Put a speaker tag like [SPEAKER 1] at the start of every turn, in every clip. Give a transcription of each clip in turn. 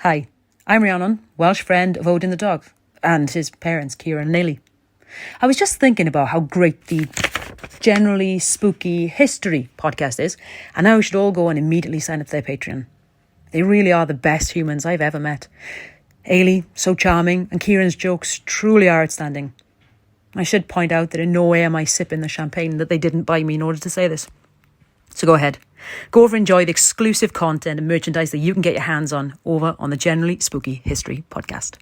[SPEAKER 1] Hi, I'm Rhiannon, Welsh friend of Odin the dog, and his parents, Kieran and Eilidh. I was just thinking about how great the Generally Spooky History podcast is, and now we should all go and immediately sign up to their Patreon. They really are the best humans I've ever met. Eilidh, so charming, and Kieran's jokes truly are outstanding. I should point out that in no way am I sipping the champagne that they didn't buy me in order to say this. So go ahead. Go over and enjoy the exclusive content and merchandise that you can get your hands on over on the Generally Spooky History podcast.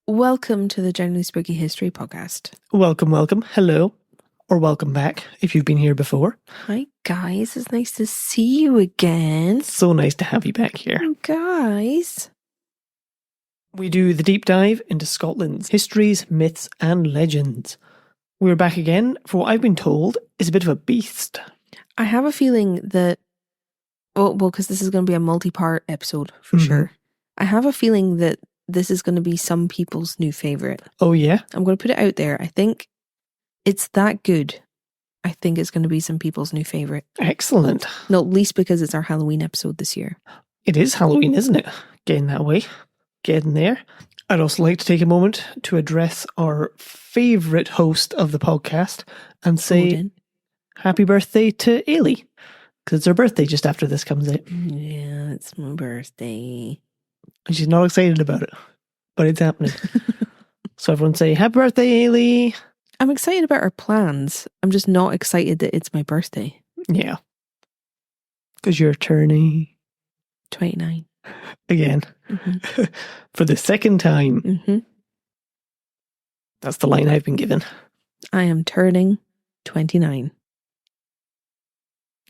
[SPEAKER 2] Welcome to the Generally Spooky History podcast.
[SPEAKER 3] Welcome. Hello. Or welcome back if you've been here before.
[SPEAKER 2] Hi guys, it's nice to see you again.
[SPEAKER 3] So nice to have you back here.
[SPEAKER 2] Guys.
[SPEAKER 3] We do the deep dive into Scotland's histories, myths and legends. We're back again for what I've been told is a bit of a beast.
[SPEAKER 2] I have a feeling that, well, because this is going to be a multi-part episode for sure. I have a feeling that this is going to be some people's new favourite.
[SPEAKER 3] Oh yeah?
[SPEAKER 2] I'm going to put it out there. I think it's that good. I think it's going to be some people's new favourite.
[SPEAKER 3] Excellent.
[SPEAKER 2] Not least because it's our Halloween episode this year.
[SPEAKER 3] It is Halloween, isn't it? Getting that way. Getting there. I'd also like to take a moment to address our favourite host of the podcast and say
[SPEAKER 2] Odin.
[SPEAKER 3] Happy birthday to Eilidh, because it's her birthday just after this comes out.
[SPEAKER 2] Yeah, it's my birthday.
[SPEAKER 3] And she's not excited about it, but it's happening. So everyone say, happy birthday, Eilidh.
[SPEAKER 2] I'm excited about our plans. I'm just not excited that it's my birthday.
[SPEAKER 3] Yeah. Because you're turning
[SPEAKER 2] 29.
[SPEAKER 3] again.
[SPEAKER 2] Mm-hmm.
[SPEAKER 3] For the second time.
[SPEAKER 2] Mm-hmm.
[SPEAKER 3] That's the line I've been given.
[SPEAKER 2] I am turning 29.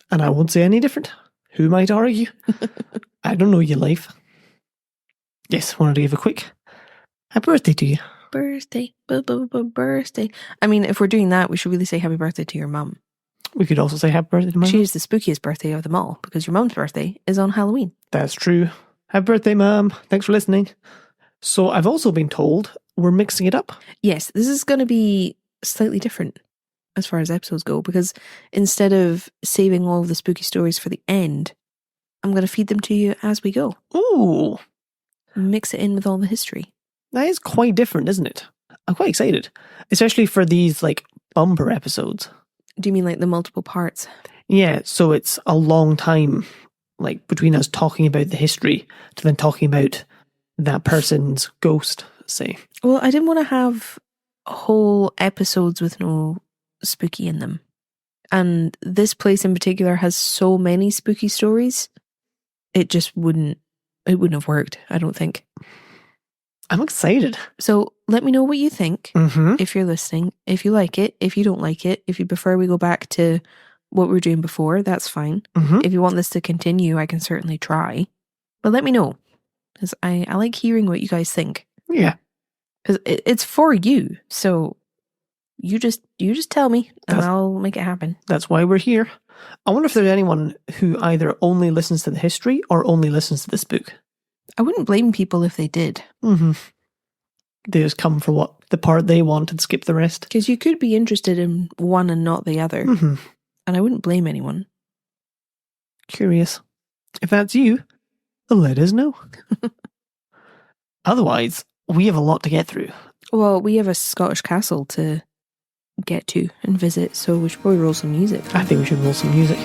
[SPEAKER 3] And I won't say any different. Who might argue? I don't know your life. Yes, wanted to give a quick happy birthday to you.
[SPEAKER 2] Birthday. Birthday. I mean, if we're doing that, we should really say happy birthday to your mum.
[SPEAKER 3] We could also say happy birthday to my
[SPEAKER 2] She
[SPEAKER 3] mum.
[SPEAKER 2] is the spookiest birthday of them all because your mum's birthday is on Halloween.
[SPEAKER 3] That's true. Happy birthday, Mum. Thanks for listening. So I've also been told we're mixing it up.
[SPEAKER 2] Yes, this is going to be slightly different as far as episodes go because instead of saving all of the spooky stories for the end, I'm going to feed them to you as we go.
[SPEAKER 3] Ooh.
[SPEAKER 2] Mix it in with all the history.
[SPEAKER 3] That is quite different, isn't it? I'm quite excited. Especially for these, bumper episodes.
[SPEAKER 2] Do you mean like the multiple parts?
[SPEAKER 3] Yeah, so it's a long time, between us talking about the history to then talking about that person's ghost, say.
[SPEAKER 2] Well, I didn't want to have whole episodes with no spooky in them. And this place in particular has so many spooky stories, it just wouldn't have worked, I don't think.
[SPEAKER 3] I'm excited.
[SPEAKER 2] So let me know what you think, if you're listening, if you like it, if you don't like it, if you prefer we go back to what we were doing before, that's fine. If you want this to continue, I can certainly try. But let me know, because I like hearing what you guys think.
[SPEAKER 3] Yeah.
[SPEAKER 2] Because it's for you, so you just tell me, and I'll make it happen.
[SPEAKER 3] That's why we're here. I wonder if there's anyone who either only listens to the history or only listens to the spook.
[SPEAKER 2] I wouldn't blame people if they did.
[SPEAKER 3] They just come for the part they want and skip the rest.
[SPEAKER 2] Because you could be interested in one and not the other. And I wouldn't blame anyone.
[SPEAKER 3] Curious. If that's you, let us know. Otherwise, we have a lot to get through.
[SPEAKER 2] Well, we have a Scottish castle to get to and visit, so we should probably roll some music.
[SPEAKER 3] I think we should roll some music.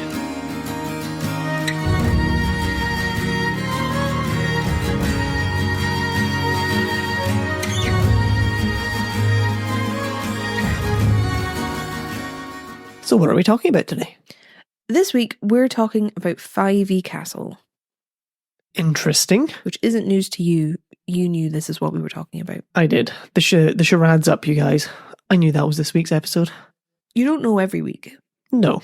[SPEAKER 3] So what are we talking about today?
[SPEAKER 2] This week, we're talking about Fyvie Castle.
[SPEAKER 3] Interesting.
[SPEAKER 2] Which isn't news to you. You knew this is what we were talking about.
[SPEAKER 3] I did. The charade's up, you guys. I knew that was this week's episode.
[SPEAKER 2] You don't know every week.
[SPEAKER 3] No.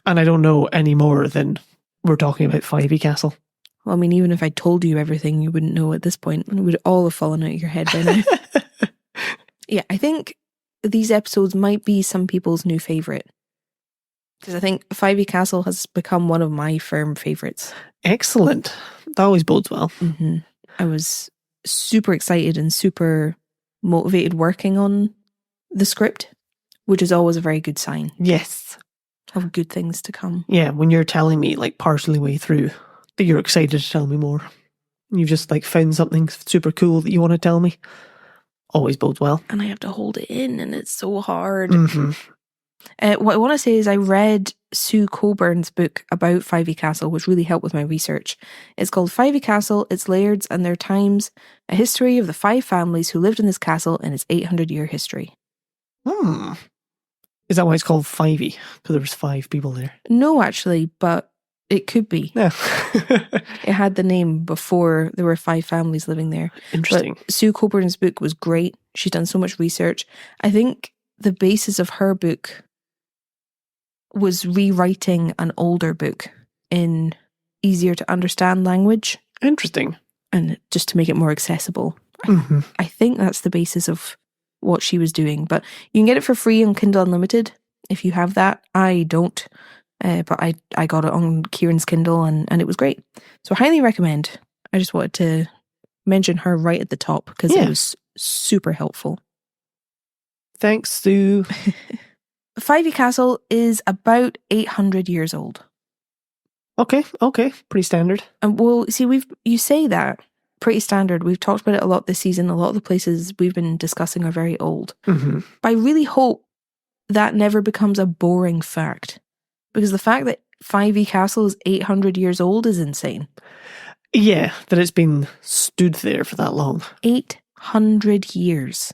[SPEAKER 3] And I don't know any more than we're talking about Fyvie Castle.
[SPEAKER 2] Well, I mean, even if I told you everything, you wouldn't know at this point. It would all have fallen out of your head by now. Yeah, I think these episodes might be some people's new favourite. Because I think Fyvie Castle has become one of my firm favourites.
[SPEAKER 3] Excellent. That always bodes well.
[SPEAKER 2] I was super excited and super motivated working on the script, which is always a very good sign.
[SPEAKER 3] Yes.
[SPEAKER 2] Of good things to come.
[SPEAKER 3] Yeah, when you're telling me, partially way through, that you're excited to tell me more. You've just like found something super cool that you want to tell me. Always bodes well.
[SPEAKER 2] And I have to hold it in, and it's so hard.
[SPEAKER 3] Mm-hmm.
[SPEAKER 2] What I want to say is I read Sue Colburn's book about Fyvie Castle, which really helped with my research. It's called Fyvie Castle, Its Lairds and Their Times, a history of the 5 families who lived in this castle in its 800-year history.
[SPEAKER 3] Is that why it's called Fyvie? Because there was 5 people there.
[SPEAKER 2] No, actually, but it could be.
[SPEAKER 3] Yeah.
[SPEAKER 2] It had the name before there were 5 families living there.
[SPEAKER 3] Interesting.
[SPEAKER 2] But Sue Colburn's book was great. She's done so much research. I think the basis of her book was rewriting an older book in easier to understand language.
[SPEAKER 3] Interesting.
[SPEAKER 2] And just to make it more accessible. I think that's the basis of what she was doing. But you can get it for free on Kindle Unlimited if you have that. I don't. But I got it on Kieran's Kindle and it was great. So I highly recommend. I just wanted to mention her right at the top because it was super helpful.
[SPEAKER 3] Thanks, Sue.
[SPEAKER 2] Fyvie Castle is about 800 years old.
[SPEAKER 3] Okay. Pretty standard.
[SPEAKER 2] And well, see, you say that, pretty standard. We've talked about it a lot this season. A lot of the places we've been discussing are very old.
[SPEAKER 3] Mm-hmm.
[SPEAKER 2] But I really hope that never becomes a boring fact. Because the fact that Fyvie Castle is 800 years old is insane.
[SPEAKER 3] Yeah, that it's been stood there for that long.
[SPEAKER 2] 800 years.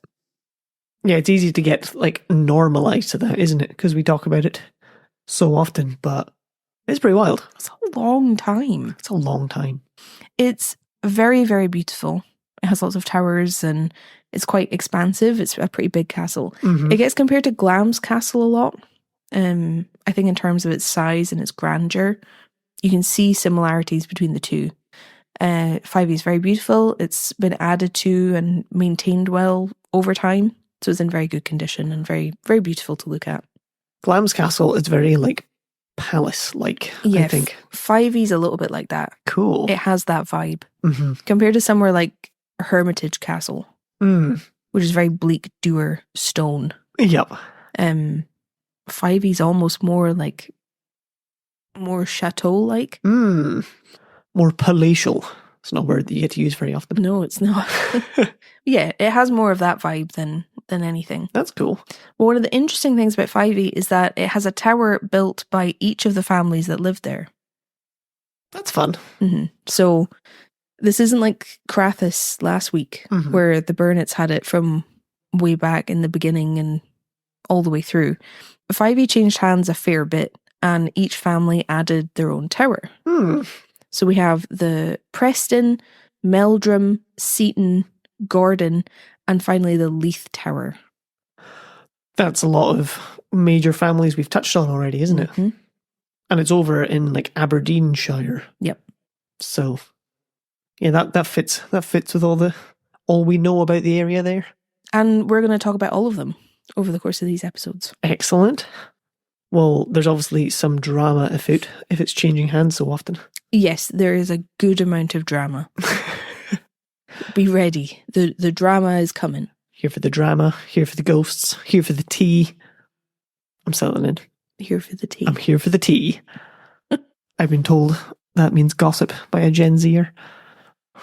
[SPEAKER 3] Yeah, it's easy to get like normalized to that, isn't it? Because we talk about it so often, but it's pretty wild.
[SPEAKER 2] It's a long time.
[SPEAKER 3] It's a long time.
[SPEAKER 2] It's very, very beautiful. It has lots of towers and it's quite expansive. It's a pretty big castle.
[SPEAKER 3] Mm-hmm.
[SPEAKER 2] It gets compared to Glam's castle a lot. I think in terms of its size and its grandeur, you can see similarities between the two. Fyvie is very beautiful. It's been added to and maintained well over time. So it's in very good condition and very, very beautiful to look at.
[SPEAKER 3] Glam's castle is very like palace-like, I think.
[SPEAKER 2] Fyvie's a little bit like that.
[SPEAKER 3] Cool.
[SPEAKER 2] It has that vibe.
[SPEAKER 3] Mm-hmm.
[SPEAKER 2] Compared to somewhere like Hermitage Castle, which is very bleak, dour stone.
[SPEAKER 3] Yep.
[SPEAKER 2] Fyvie's almost more chateau-like.
[SPEAKER 3] More palatial. It's not a word that you get to use very often.
[SPEAKER 2] No, it's not. Yeah, it has more of that vibe than anything.
[SPEAKER 3] That's cool.
[SPEAKER 2] But one of the interesting things about Fyvie is that it has a tower built by each of the families that lived there.
[SPEAKER 3] That's fun.
[SPEAKER 2] Mm-hmm. So this isn't like Crathis last week, where the Burnets had it from way back in the beginning and all the way through. Fyvie changed hands a fair bit, and each family added their own tower. So we have the Preston, Meldrum, Seaton, Gordon, and finally the Leith Tower.
[SPEAKER 3] That's a lot of major families we've touched on already, isn't it? And it's over in like Aberdeenshire.
[SPEAKER 2] Yep.
[SPEAKER 3] So yeah, that fits with all we know about the area there.
[SPEAKER 2] And we're going to talk about all of them over the course of these episodes.
[SPEAKER 3] Excellent. Well, there's obviously some drama afoot if it's changing hands so often.
[SPEAKER 2] Yes, there is a good amount of drama. Be ready. The drama is coming.
[SPEAKER 3] Here for the drama, here for the ghosts, here for the tea. I'm settling in.
[SPEAKER 2] Here for the tea.
[SPEAKER 3] I'm here for the tea. I've been told that means gossip by a Gen Zer.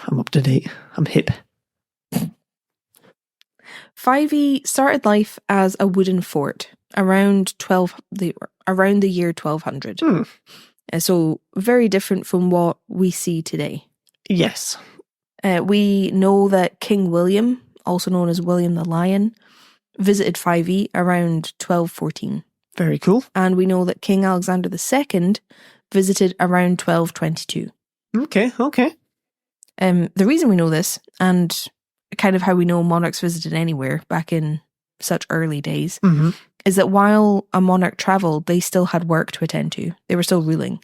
[SPEAKER 3] I'm up to date. I'm hip.
[SPEAKER 2] Fyvie started life as a wooden fort around the year 1200. So very different from what we see today.
[SPEAKER 3] Yes.
[SPEAKER 2] We know that King William, also known as William the Lion, visited Fyvie around 1214.
[SPEAKER 3] Very cool.
[SPEAKER 2] And we know that King Alexander II visited around 1222.
[SPEAKER 3] Okay.
[SPEAKER 2] The reason we know this, and kind of how we know monarchs visited anywhere back in such early days, is that while a monarch travelled, they still had work to attend to. They were still ruling.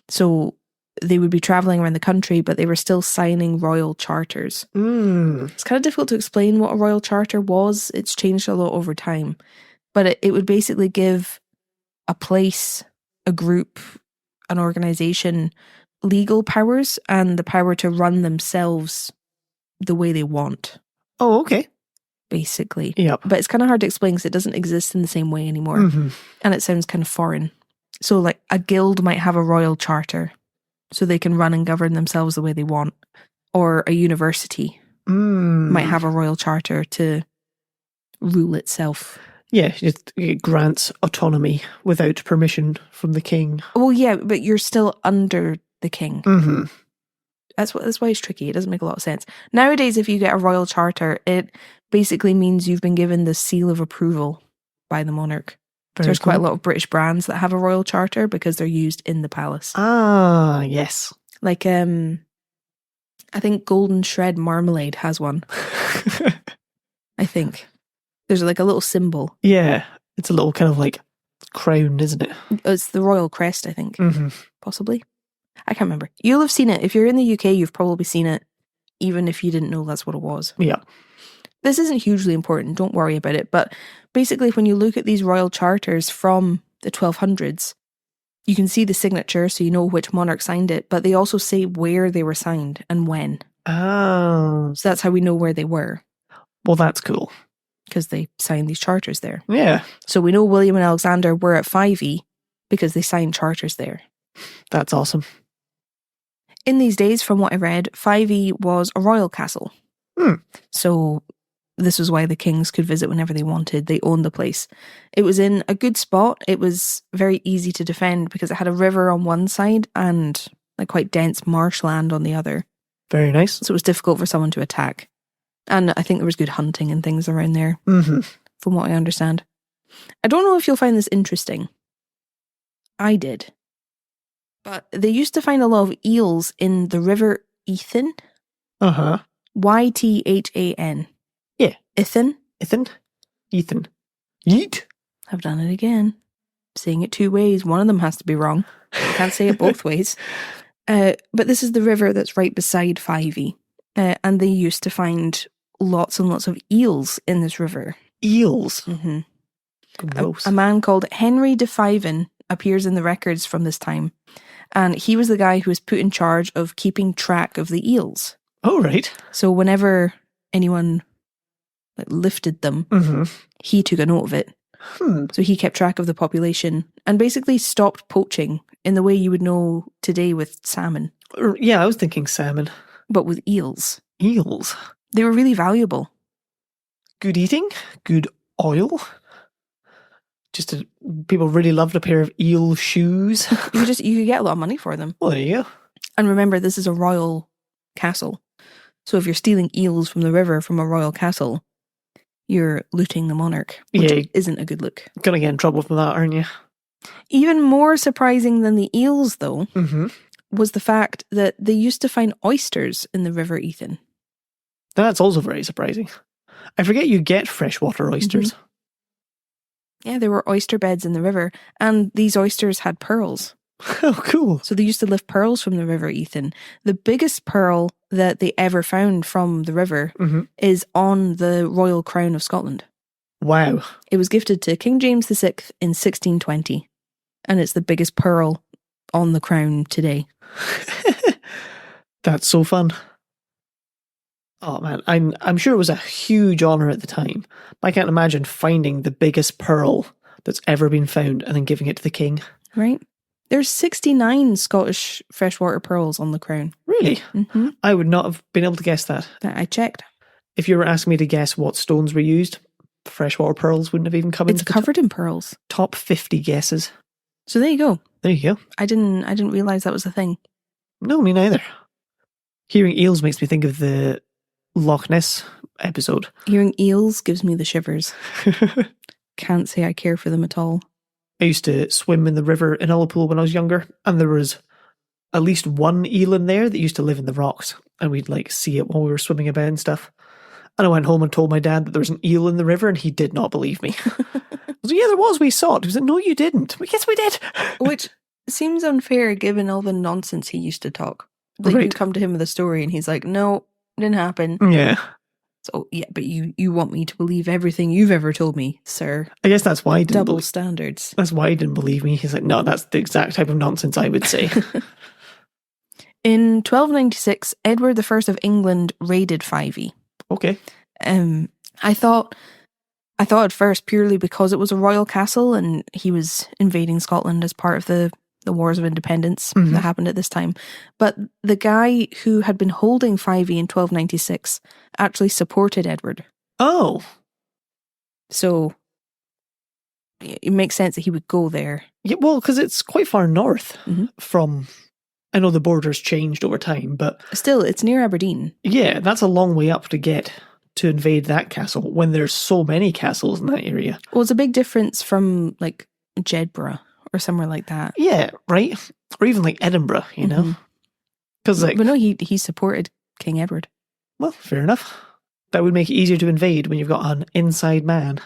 [SPEAKER 2] So they would be travelling around the country, but they were still signing royal charters. It's kind of difficult to explain what a royal charter was. It's changed a lot over time. But it would basically give a place, a group, an organisation legal powers and the power to run themselves the way they want.
[SPEAKER 3] Oh, okay.
[SPEAKER 2] Basically.
[SPEAKER 3] Yep.
[SPEAKER 2] But it's kind of hard to explain because it doesn't exist in the same way anymore. And it sounds kind of foreign. So like a guild might have a royal charter so they can run and govern themselves the way they want. or a university might have a royal charter to rule itself.
[SPEAKER 3] Yeah, it grants autonomy without permission from the king.
[SPEAKER 2] Well, yeah, but you're still under the king.
[SPEAKER 3] Mm-hmm.
[SPEAKER 2] That's why it's tricky. It doesn't make a lot of sense. Nowadays, if you get a royal charter, it basically means you've been given the seal of approval by the monarch. So there's quite a lot of British brands that have a royal charter because they're used in the palace.
[SPEAKER 3] Ah, yes.
[SPEAKER 2] Like, I think Golden Shred Marmalade has one. I think. There's like a little symbol.
[SPEAKER 3] Yeah, it's a little kind of like crown, isn't it?
[SPEAKER 2] It's the royal crest, I think.
[SPEAKER 3] Mm-hmm.
[SPEAKER 2] Possibly. I can't remember. You'll have seen it. If you're in the UK, you've probably seen it, even if you didn't know that's what it was.
[SPEAKER 3] Yeah.
[SPEAKER 2] This isn't hugely important. Don't worry about it. But basically, when you look at these royal charters from the 1200s, you can see the signature, so you know which monarch signed it, but they also say where they were signed and when.
[SPEAKER 3] Oh.
[SPEAKER 2] So that's how we know where they were.
[SPEAKER 3] Well, that's cool.
[SPEAKER 2] Because they signed these charters there.
[SPEAKER 3] Yeah.
[SPEAKER 2] So we know William and Alexander were at Fyvie because they signed charters there.
[SPEAKER 3] That's awesome.
[SPEAKER 2] In these days, from what I read, Fyvie was a royal castle. So this was why the kings could visit whenever they wanted. They owned the place. It was in a good spot. It was very easy to defend because it had a river on one side and like quite dense marshland on the other.
[SPEAKER 3] Very nice.
[SPEAKER 2] So it was difficult for someone to attack. And I think there was good hunting and things around there, from what I understand. I don't know if you'll find this interesting. I did. But they used to find a lot of eels in the river Ethan.
[SPEAKER 3] Uh-huh.
[SPEAKER 2] Ythan.
[SPEAKER 3] Yeah.
[SPEAKER 2] Ethan.
[SPEAKER 3] Ethan. Yeet.
[SPEAKER 2] I've done it again. Saying it two ways. One of them has to be wrong. I can't say it both ways. But this is the river that's right beside Fyvie. And they used to find lots and lots of eels in this river.
[SPEAKER 3] Eels?
[SPEAKER 2] Mm-hmm.
[SPEAKER 3] Gross.
[SPEAKER 2] A man called Henry de Fyven appears in the records from this time. And he was the guy who was put in charge of keeping track of the eels.
[SPEAKER 3] Oh, right.
[SPEAKER 2] So whenever anyone lifted them, he took a note of it. So he kept track of the population and basically stopped poaching in the way you would know today with salmon.
[SPEAKER 3] Yeah, I was thinking salmon.
[SPEAKER 2] But with eels.
[SPEAKER 3] Eels?
[SPEAKER 2] They were really valuable.
[SPEAKER 3] Good eating? Good oil? People really loved a pair of eel shoes.
[SPEAKER 2] You could get a lot of money for them.
[SPEAKER 3] Well, there you go.
[SPEAKER 2] And remember, this is a royal castle. So if you're stealing eels from the river from a royal castle, you're looting the monarch, which isn't a good look.
[SPEAKER 3] Gonna get in trouble for that, aren't you?
[SPEAKER 2] Even more surprising than the eels, though, was the fact that they used to find oysters in the River Ethan.
[SPEAKER 3] That's also very surprising. I forget you get freshwater oysters.
[SPEAKER 2] Yeah, there were oyster beds in the river, and these oysters had pearls.
[SPEAKER 3] Oh, cool.
[SPEAKER 2] So they used to lift pearls from the River Ethan. The biggest pearl that they ever found from the river is on the Royal Crown of Scotland.
[SPEAKER 3] Wow.
[SPEAKER 2] It was gifted to King James VI in 1620, and it's the biggest pearl on the crown today.
[SPEAKER 3] That's so fun. Oh man, I'm sure it was a huge honour at the time. I can't imagine finding the biggest pearl that's ever been found and then giving it to the king.
[SPEAKER 2] Right. There's 69 Scottish freshwater pearls on the crown.
[SPEAKER 3] Really? I would not have been able to guess that.
[SPEAKER 2] I checked.
[SPEAKER 3] If you were asking me to guess what stones were used, freshwater pearls wouldn't have even come into
[SPEAKER 2] It's covered in pearls.
[SPEAKER 3] Top 50 guesses.
[SPEAKER 2] So there you go.
[SPEAKER 3] There you go.
[SPEAKER 2] I didn't realise that was a thing.
[SPEAKER 3] No, me neither. Hearing eels makes me think of the Loch Ness episode.
[SPEAKER 2] Hearing eels gives me the shivers. Can't say I care for them at all.
[SPEAKER 3] I used to swim in the river in Ullapool when I was younger, and there was at least one eel in there that used to live in the rocks, and we'd see it while we were swimming about and stuff. And I went home and told my dad that there was an eel in the river, and he did not believe me. I was like, yeah, there was, we saw it. He was like, no, you didn't. Well, yes, we did.
[SPEAKER 2] Which seems unfair given all the nonsense he used to talk. Right. You'd come to him with a story and he's like, no, didn't happen.
[SPEAKER 3] Yeah.
[SPEAKER 2] So, yeah, but you want me to believe everything you've ever told me, sir.
[SPEAKER 3] I guess that's why he didn't
[SPEAKER 2] Double standards.
[SPEAKER 3] That's why he didn't believe me. He's like, no, that's the exact type of nonsense I would say.
[SPEAKER 2] In 1296, Edward I of England raided Fyvie.
[SPEAKER 3] Okay.
[SPEAKER 2] I thought at first purely because it was a royal castle and he was invading Scotland as part of the the Wars of Independence that happened at this time. But the guy who had been holding Fyvie in 1296 actually supported Edward.
[SPEAKER 3] Oh.
[SPEAKER 2] So it makes sense that he would go there.
[SPEAKER 3] Yeah, well, because it's quite far north from... I know the border's changed over time, but...
[SPEAKER 2] Still, it's near Aberdeen.
[SPEAKER 3] Yeah, that's a long way up to get to invade that castle when there's so many castles in that area.
[SPEAKER 2] Well, it's a big difference from, like, Jedburgh or somewhere like that.
[SPEAKER 3] Yeah, right? Or even, like, Edinburgh, you know? Because, like...
[SPEAKER 2] But no, he supported King Edward.
[SPEAKER 3] Well, fair enough. That would make it easier to invade when you've got an inside man.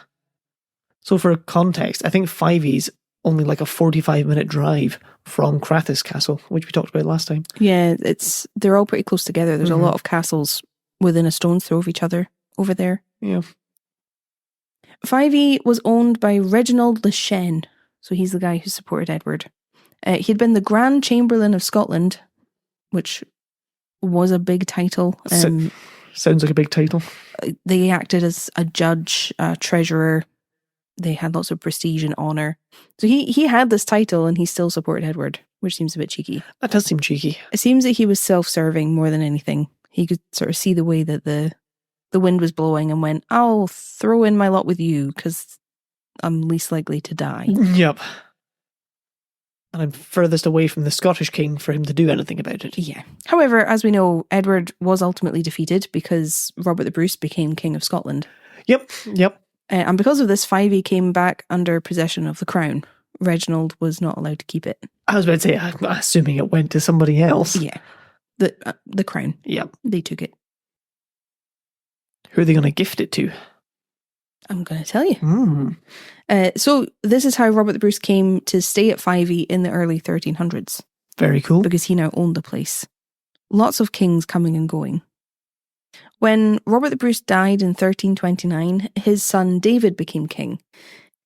[SPEAKER 3] So for context, I think Fyvie's only like a 45-minute drive from Crathis Castle, which we talked about last time.
[SPEAKER 2] Yeah, they're all pretty close together. There's a lot of castles within a stone's throw of each other over there.
[SPEAKER 3] Yeah.
[SPEAKER 2] Fyvie was owned by Reginald Le Chesne, so he's the guy who supported Edward. He'd been the Grand Chamberlain of Scotland, which was a big title.
[SPEAKER 3] Sounds like a big title.
[SPEAKER 2] They acted as a judge, a treasurer. They had lots of prestige and honour. So he had this title and he still supported Edward, which seems a bit cheeky.
[SPEAKER 3] That does seem cheeky.
[SPEAKER 2] It seems that he was self-serving more than anything. He could sort of see the way that the wind was blowing and went, I'll throw in my lot with you because I'm least likely to die.
[SPEAKER 3] Yep. And I'm furthest away from the Scottish king for him to do anything about it.
[SPEAKER 2] Yeah. However, as we know, Edward was ultimately defeated because Robert the Bruce became King of Scotland.
[SPEAKER 3] Yep.
[SPEAKER 2] And because of this, Fyvie came back under possession of the crown. Reginald was not allowed to keep it.
[SPEAKER 3] I was about to say, I'm assuming it went to somebody else.
[SPEAKER 2] Yeah. The crown.
[SPEAKER 3] Yep.
[SPEAKER 2] They took it.
[SPEAKER 3] Who are they going to gift it to?
[SPEAKER 2] I'm going to tell you. So this is how Robert the Bruce came to stay at Fyvie in the early 1300s.
[SPEAKER 3] Very cool.
[SPEAKER 2] Because he now owned the place. Lots of kings coming and going. When Robert the Bruce died in 1329, his son David became king,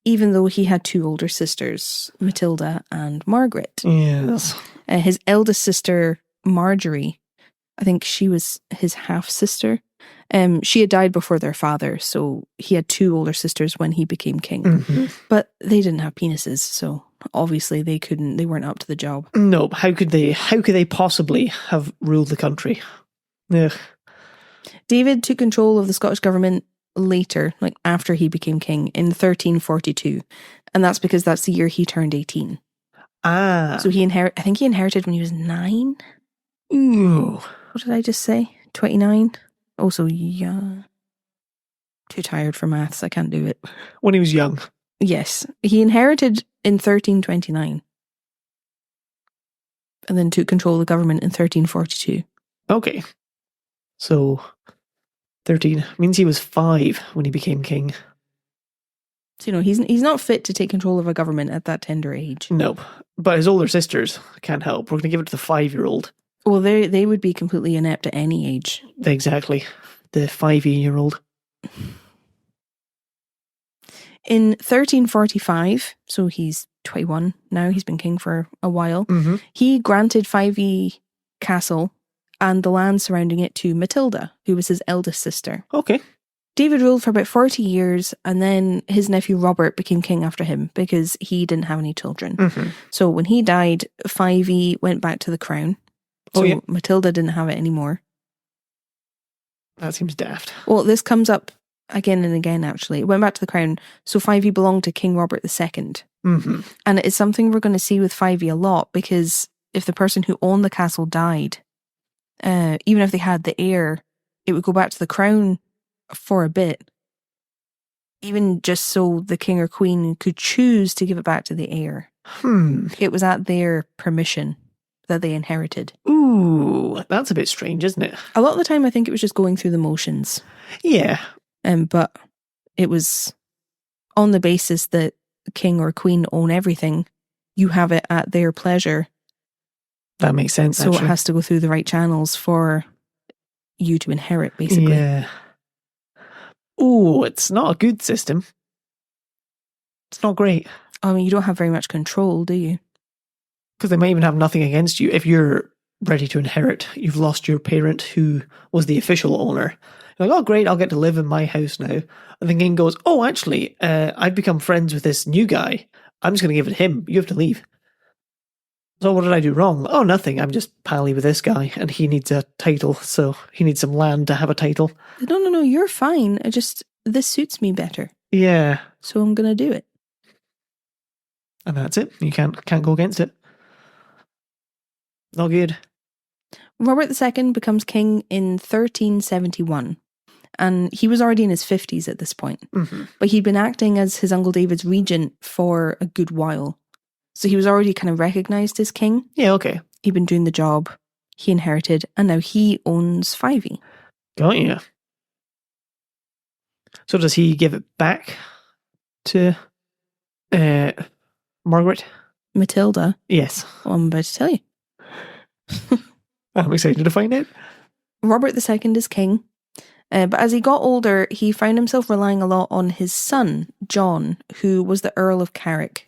[SPEAKER 2] even though he had two older sisters, Matilda and Margaret.
[SPEAKER 3] Yes.
[SPEAKER 2] His eldest sister, Marjorie, I think she was his half-sister. She had died before their father, so he had two older sisters when he became king. But they didn't have penises, so obviously they weren't up to the job.
[SPEAKER 3] No, how could they possibly have ruled the country? Ugh.
[SPEAKER 2] David took control of the Scottish government later, like after he became king, in 1342. And that's because that's the year he turned 18.
[SPEAKER 3] Ah.
[SPEAKER 2] So I think he inherited when he was 9.
[SPEAKER 3] Ooh.
[SPEAKER 2] What did I just say? 29? Also, yeah. Too tired for maths, I can't do it.
[SPEAKER 3] When he was young.
[SPEAKER 2] Yes. He inherited in 1329. And then took control of the government in 1342.
[SPEAKER 3] Okay. So, 13 means he was 5 when he became king.
[SPEAKER 2] So, he's not fit to take control of a government at that tender age.
[SPEAKER 3] No, but his older sisters can't help. We're going to give it to the 5-year-old.
[SPEAKER 2] Well, they would be completely inept at any age.
[SPEAKER 3] Exactly. The 5-year-old.
[SPEAKER 2] In 1345, so he's 21 now, he's been king for a while, he granted Fyvie Castle and the land surrounding it to Matilda, who was his eldest sister.
[SPEAKER 3] Okay.
[SPEAKER 2] David ruled for about 40 years, and then his nephew Robert became king after him because he didn't have any children. So when he died, Fyvie went back to the crown. So Matilda didn't have it anymore.
[SPEAKER 3] That seems daft.
[SPEAKER 2] Well, this comes up again and again, actually. It went back to the crown. So Fyvie belonged to King Robert II. And it's something we're going to see with Fyvie a lot, because if the person who owned the castle died, even if they had the heir, it would go back to the crown for a bit, even just so the king or queen could choose to give it back to the heir. It was at their permission that they inherited.
[SPEAKER 3] Ooh, that's a bit strange, isn't it?
[SPEAKER 2] A lot of the time I think it was just going through the motions.
[SPEAKER 3] Yeah.
[SPEAKER 2] But it was on the basis that king or queen own everything. You have it at their pleasure.
[SPEAKER 3] That makes sense,
[SPEAKER 2] So
[SPEAKER 3] actually.
[SPEAKER 2] it has to go through the right channels for you to inherit, basically.
[SPEAKER 3] Yeah. Ooh, it's not a good system. It's not great.
[SPEAKER 2] I mean, you don't have very much control, do you?
[SPEAKER 3] Because they might even have nothing against you. If you're ready to inherit, you've lost your parent who was the official owner. You're like, oh great, I'll get to live in my house now. And the king goes, oh actually, I've become friends with this new guy. I'm just going to give it him. You have to leave. So what did I do wrong? Oh, nothing. I'm just pally with this guy, and he needs a title, so he needs some land to have a title.
[SPEAKER 2] No, you're fine. This suits me better.
[SPEAKER 3] Yeah.
[SPEAKER 2] So I'm going to do it.
[SPEAKER 3] And that's it. You can't go against it. Not good.
[SPEAKER 2] Robert II becomes king in 1371. And he was already in his 50s at this point.
[SPEAKER 3] Mm-hmm.
[SPEAKER 2] But he'd been acting as his Uncle David's regent for a good while. So he was already kind of recognised as king.
[SPEAKER 3] Yeah, okay.
[SPEAKER 2] He'd been doing the job. He inherited. And now he owns Fyvie.
[SPEAKER 3] Got you. So does he give it back to Margaret?
[SPEAKER 2] Matilda.
[SPEAKER 3] Yes.
[SPEAKER 2] Well, I'm about to tell you.
[SPEAKER 3] I'm excited to find out.
[SPEAKER 2] Robert II is king. But as he got older, he found himself relying a lot on his son, John, who was the Earl of Carrick.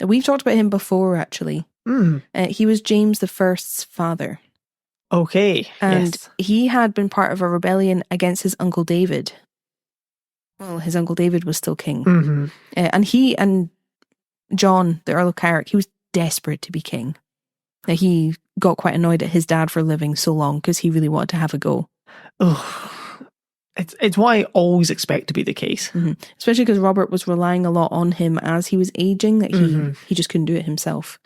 [SPEAKER 2] We've talked about him before, actually. He was James I's father.
[SPEAKER 3] Okay.
[SPEAKER 2] And
[SPEAKER 3] yes.
[SPEAKER 2] he had been part of a rebellion against his Uncle David. Well, his Uncle David was still king.
[SPEAKER 3] Mm-hmm.
[SPEAKER 2] And he and John, the Earl of Carrick, he was desperate to be king. He got quite annoyed at his dad for living so long because he really wanted to have a go.
[SPEAKER 3] Oh, it's what I always expect to be the case.
[SPEAKER 2] Mm-hmm. Especially because Robert was relying a lot on him as he was aging, that he just couldn't do it himself.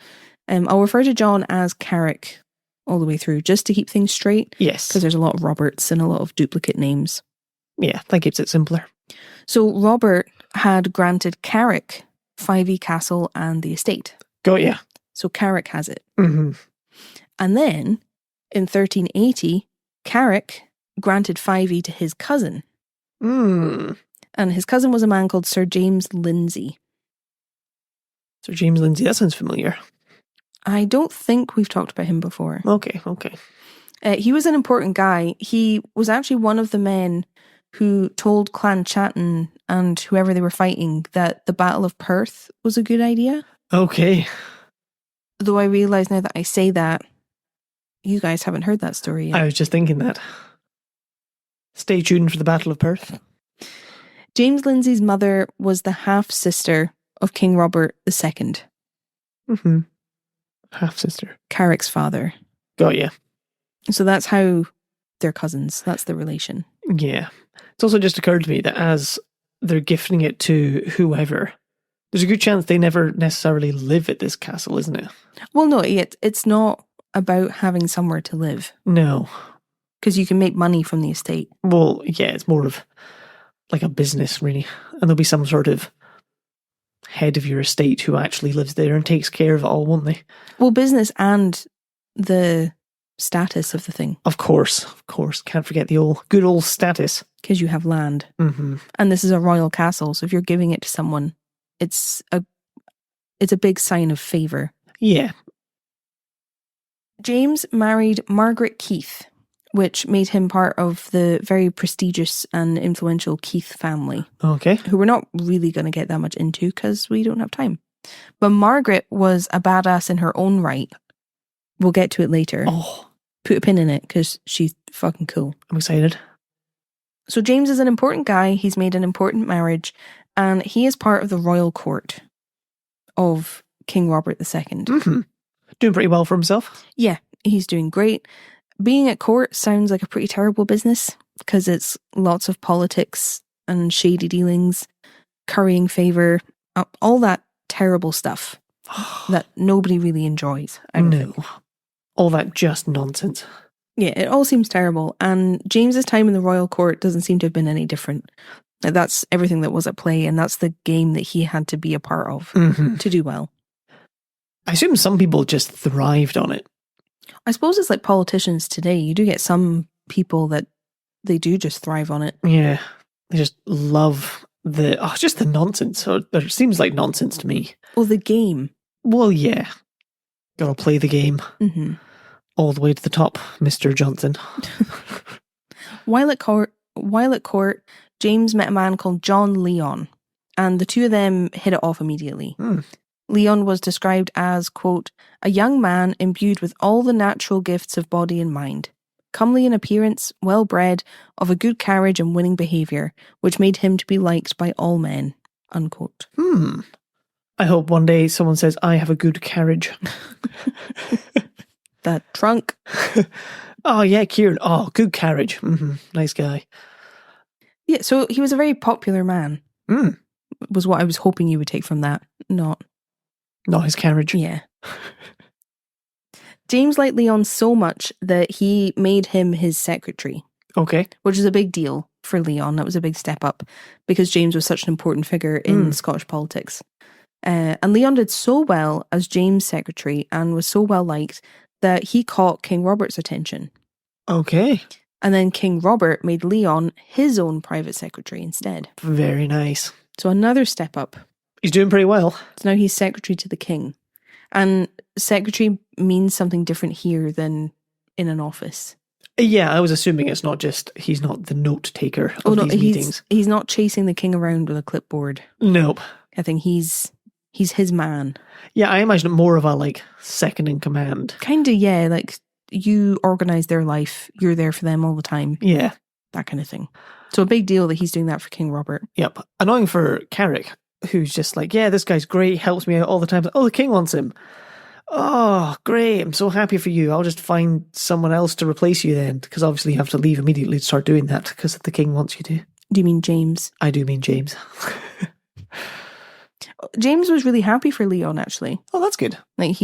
[SPEAKER 2] I'll refer to John as Carrick all the way through, just to keep things straight.
[SPEAKER 3] Yes.
[SPEAKER 2] Because there's a lot of Roberts and a lot of duplicate names.
[SPEAKER 3] Yeah, that keeps it simpler.
[SPEAKER 2] So Robert had granted Carrick Fyvie Castle and the estate.
[SPEAKER 3] Got ya.
[SPEAKER 2] So Carrick has it.
[SPEAKER 3] Mm-hmm.
[SPEAKER 2] And then, in 1380, Carrick granted Fyvie to his cousin. And his cousin was a man called Sir James Lindsay.
[SPEAKER 3] Sir James Lindsay, that sounds familiar.
[SPEAKER 2] I don't think we've talked about him before.
[SPEAKER 3] Okay.
[SPEAKER 2] He was an important guy. He was actually one of the men who told Clan Chattan and whoever they were fighting that the Battle of Perth was a good idea.
[SPEAKER 3] Okay.
[SPEAKER 2] Though I realise now that I say that, you guys haven't heard that story yet.
[SPEAKER 3] I was just thinking that. Stay tuned for the Battle of Perth.
[SPEAKER 2] James Lindsay's mother was the half-sister of King Robert II.
[SPEAKER 3] Mm-hmm. Half-sister.
[SPEAKER 2] Carrick's father.
[SPEAKER 3] Got ya.
[SPEAKER 2] So that's how they're cousins. That's the relation.
[SPEAKER 3] Yeah. It's also just occurred to me that as they're gifting it to whoever, there's a good chance they never necessarily live at this castle, isn't it?
[SPEAKER 2] Well, no, it's not about having somewhere to live.
[SPEAKER 3] No.
[SPEAKER 2] Because you can make money from the estate.
[SPEAKER 3] Well, yeah, it's more of like a business, really. And there'll be some sort of head of your estate who actually lives there and takes care of it all, won't they?
[SPEAKER 2] Well, business and the status of the thing.
[SPEAKER 3] Of course. Can't forget the good old status.
[SPEAKER 2] Because you have land.
[SPEAKER 3] Mm-hmm.
[SPEAKER 2] And this is a royal castle, so if you're giving it to someone, it's a big sign of favour.
[SPEAKER 3] Yeah.
[SPEAKER 2] James married Margaret Keith, which made him part of the very prestigious and influential Keith family.
[SPEAKER 3] Okay.
[SPEAKER 2] Who we're not really going to get that much into because we don't have time. But Margaret was a badass in her own right. We'll get to it later.
[SPEAKER 3] Oh.
[SPEAKER 2] Put a pin in it because she's fucking cool.
[SPEAKER 3] I'm excited.
[SPEAKER 2] So James is an important guy. He's made an important marriage. And he is part of the royal court of King Robert II.
[SPEAKER 3] Mm-hmm. Doing pretty well for himself.
[SPEAKER 2] Yeah, he's doing great. Being at court sounds like a pretty terrible business because it's lots of politics and shady dealings, currying favour, all that terrible stuff that nobody really enjoys.
[SPEAKER 3] No. All that just nonsense.
[SPEAKER 2] Yeah, it all seems terrible. And James's time in the royal court doesn't seem to have been any different. That's everything that was at play, and that's the game that he had to be a part of to do well.
[SPEAKER 3] I assume some people just thrived on it.
[SPEAKER 2] I suppose it's like politicians today. You do get some people that they do just thrive on it.
[SPEAKER 3] Yeah. They just love just the nonsense. Or it seems like nonsense to me.
[SPEAKER 2] Well, the game.
[SPEAKER 3] Well, yeah. Gotta play the game.
[SPEAKER 2] Mm-hmm.
[SPEAKER 3] All the way to the top, Mr. Johnson.
[SPEAKER 2] While at court, James met a man called John Leon, and the two of them hit it off immediately. Leon was described as, quote, a young man imbued with all the natural gifts of body and mind, comely in appearance, well-bred, of a good carriage and winning behaviour, which made him to be liked by all men, unquote.
[SPEAKER 3] I hope one day someone says, I have a good carriage.
[SPEAKER 2] That trunk.
[SPEAKER 3] Oh, yeah, Kieran. Oh, good carriage. Nice guy.
[SPEAKER 2] Yeah, so he was a very popular man. Was what I was hoping you would take from that. Not
[SPEAKER 3] his carriage.
[SPEAKER 2] Yeah. James liked Leon so much that he made him his secretary.
[SPEAKER 3] Okay.
[SPEAKER 2] Which is a big deal for Leon. That was a big step up because James was such an important figure in Scottish politics. And Leon did so well as James' secretary and was so well liked that he caught King Robert's attention.
[SPEAKER 3] Okay.
[SPEAKER 2] And then King Robert made Leon his own private secretary instead.
[SPEAKER 3] Very nice.
[SPEAKER 2] So another step up.
[SPEAKER 3] He's doing pretty well.
[SPEAKER 2] So now he's secretary to the king. And secretary means something different here than in an office.
[SPEAKER 3] Yeah, I was assuming it's not just, he's not the note taker of these meetings.
[SPEAKER 2] He's not chasing the king around with a clipboard.
[SPEAKER 3] Nope.
[SPEAKER 2] I think he's his man.
[SPEAKER 3] Yeah, I imagine it more of a, like, second in command.
[SPEAKER 2] Kinda, yeah. Like, you organise their life. You're there for them all the time.
[SPEAKER 3] Yeah.
[SPEAKER 2] That kind of thing. So a big deal that he's doing that for King Robert.
[SPEAKER 3] Yep. Annoying for Carrick, who's just like, yeah, this guy's great, helps me out all the time. Oh, the king wants him. Oh, great. I'm so happy for you. I'll just find someone else to replace you then. Because obviously you have to leave immediately to start doing that because the king wants you to.
[SPEAKER 2] Do you mean James?
[SPEAKER 3] I do mean James.
[SPEAKER 2] James was really happy for Leon, actually.
[SPEAKER 3] Oh, that's good.
[SPEAKER 2] Like,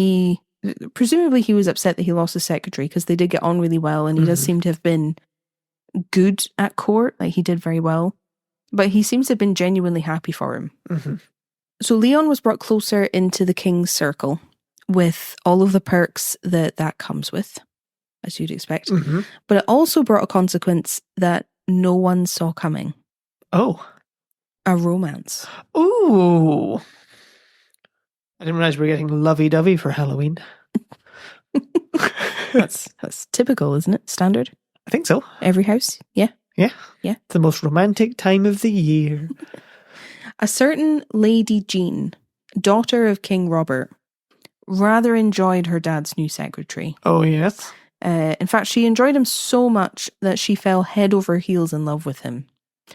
[SPEAKER 2] presumably he was upset that he lost his secretary because they did get on really well and he does seem to have been good at court. Like, he did very well. But he seems to have been genuinely happy for him. So Leon was brought closer into the king's circle with all of the perks that comes with, as you'd expect. But it also brought a consequence that no one saw coming.
[SPEAKER 3] Oh.
[SPEAKER 2] A romance.
[SPEAKER 3] Ooh. I didn't realize we were getting lovey-dovey for Halloween.
[SPEAKER 2] That's typical, isn't it? Standard?
[SPEAKER 3] I think so.
[SPEAKER 2] Every house? Yeah.
[SPEAKER 3] Yeah.
[SPEAKER 2] Yeah.
[SPEAKER 3] It's the most romantic time of the year.
[SPEAKER 2] A certain Lady Jean, daughter of King Robert, rather enjoyed her dad's new secretary.
[SPEAKER 3] Oh, yes.
[SPEAKER 2] In fact, she enjoyed him so much that she fell head over heels in love with him.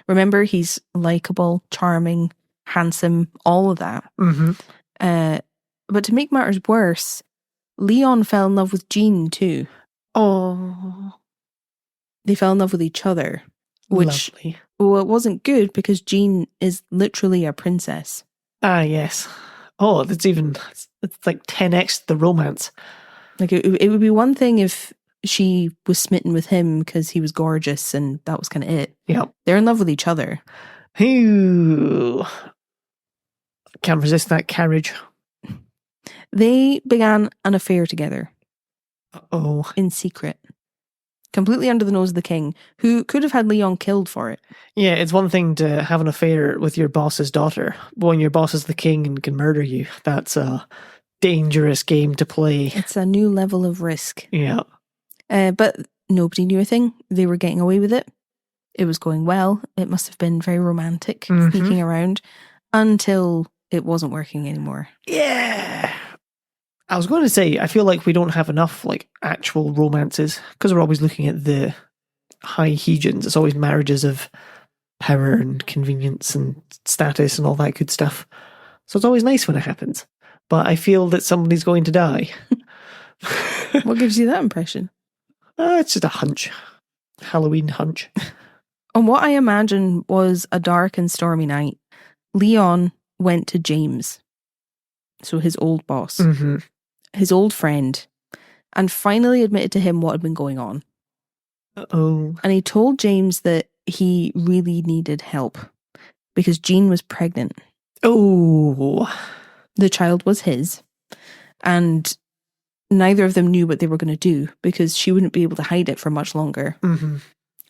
[SPEAKER 2] Remember, he's likeable, charming, handsome, all of that. But to make matters worse, Leon fell in love with Jean too.
[SPEAKER 3] Oh.
[SPEAKER 2] They fell in love with each other. Which,
[SPEAKER 3] lovely.
[SPEAKER 2] Well, it wasn't good because Jean is literally a princess.
[SPEAKER 3] Ah, yes. Oh, it's like 10x the romance.
[SPEAKER 2] Like, it would be one thing if she was smitten with him because he was gorgeous and that was kind of it.
[SPEAKER 3] Yeah.
[SPEAKER 2] They're in love with each other.
[SPEAKER 3] Ooh. Can't resist that carriage.
[SPEAKER 2] They began an affair together.
[SPEAKER 3] Oh.
[SPEAKER 2] In secret. Completely under the nose of the king, who could have had Leon killed for it.
[SPEAKER 3] Yeah, it's one thing to have an affair with your boss's daughter, but when your boss is the king and can murder you, that's a dangerous game to play.
[SPEAKER 2] It's a new level of risk.
[SPEAKER 3] Yeah.
[SPEAKER 2] But nobody knew a thing. They were getting away with it. It was going well. It must have been very romantic, sneaking around, until it wasn't working anymore.
[SPEAKER 3] Yeah. I was going to say, I feel like we don't have enough like actual romances because we're always looking at the high hegians. It's always marriages of power and convenience and status and all that good stuff. So it's always nice when it happens. But I feel that somebody's going to die.
[SPEAKER 2] What gives you that impression?
[SPEAKER 3] It's just a hunch. Halloween hunch.
[SPEAKER 2] On what I imagine was a dark and stormy night, Leon went to James, so his old boss, his old friend, and finally admitted to him what had been going on.
[SPEAKER 3] Uh-oh.
[SPEAKER 2] And he told James that he really needed help because Jean was pregnant.
[SPEAKER 3] Oh.
[SPEAKER 2] The child was his, and neither of them knew what they were going to do because she wouldn't be able to hide it for much longer.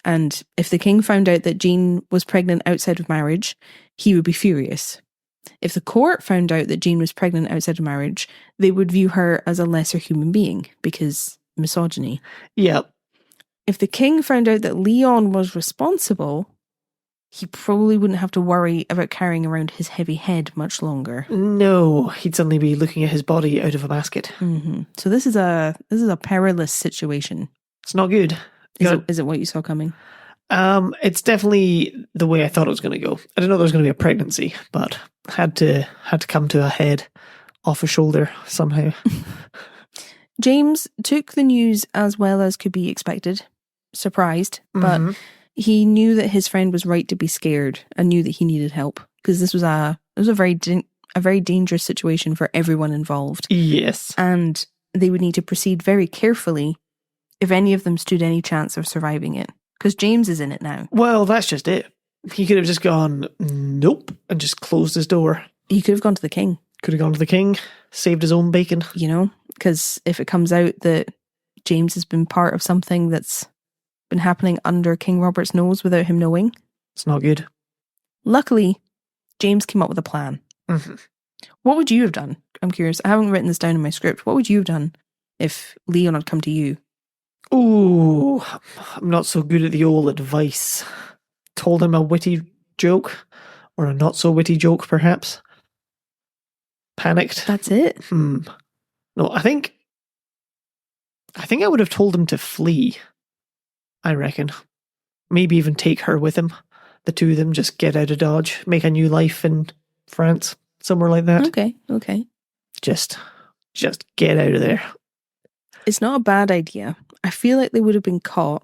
[SPEAKER 2] And if the king found out that Jean was pregnant outside of marriage, he would be furious. If the court found out that Jean was pregnant outside of marriage, they would view her as a lesser human being because misogyny.
[SPEAKER 3] Yep.
[SPEAKER 2] If the king found out that Leon was responsible, he probably wouldn't have to worry about carrying around his heavy head much longer.
[SPEAKER 3] No, he'd suddenly be looking at his body out of a basket.
[SPEAKER 2] So this is a perilous situation.
[SPEAKER 3] It's not good.
[SPEAKER 2] Is it what you saw coming?
[SPEAKER 3] It's definitely the way I thought it was going to go. I didn't know there was going to be a pregnancy, but had to come to a head off a shoulder somehow.
[SPEAKER 2] James took the news as well as could be expected, surprised, but he knew that his friend was right to be scared and knew that he needed help because this was a very dangerous situation for everyone involved.
[SPEAKER 3] Yes.
[SPEAKER 2] And they would need to proceed very carefully if any of them stood any chance of surviving it. Because James is in it now.
[SPEAKER 3] Well, that's just it. He could have just gone, nope, and just closed his door.
[SPEAKER 2] He could have gone to the king.
[SPEAKER 3] Could have gone to the king, saved his own bacon.
[SPEAKER 2] You know, because if it comes out that James has been part of something that's been happening under King Robert's nose without him knowing.
[SPEAKER 3] It's not good.
[SPEAKER 2] Luckily, James came up with a plan.
[SPEAKER 3] Mm-hmm.
[SPEAKER 2] What would you have done? I'm curious. I haven't written this down in my script. What would you have done if Leon had come to you?
[SPEAKER 3] Ooh, I'm not so good at the old advice. Told him a witty joke, or a not so witty joke, perhaps. Panicked.
[SPEAKER 2] That's it?
[SPEAKER 3] No, I think I would have told him to flee. I reckon. Maybe even take her with him. The two of them just get out of Dodge, make a new life in France, somewhere like that.
[SPEAKER 2] Okay.
[SPEAKER 3] Just get out of there.
[SPEAKER 2] It's not a bad idea. I feel like they would have been caught.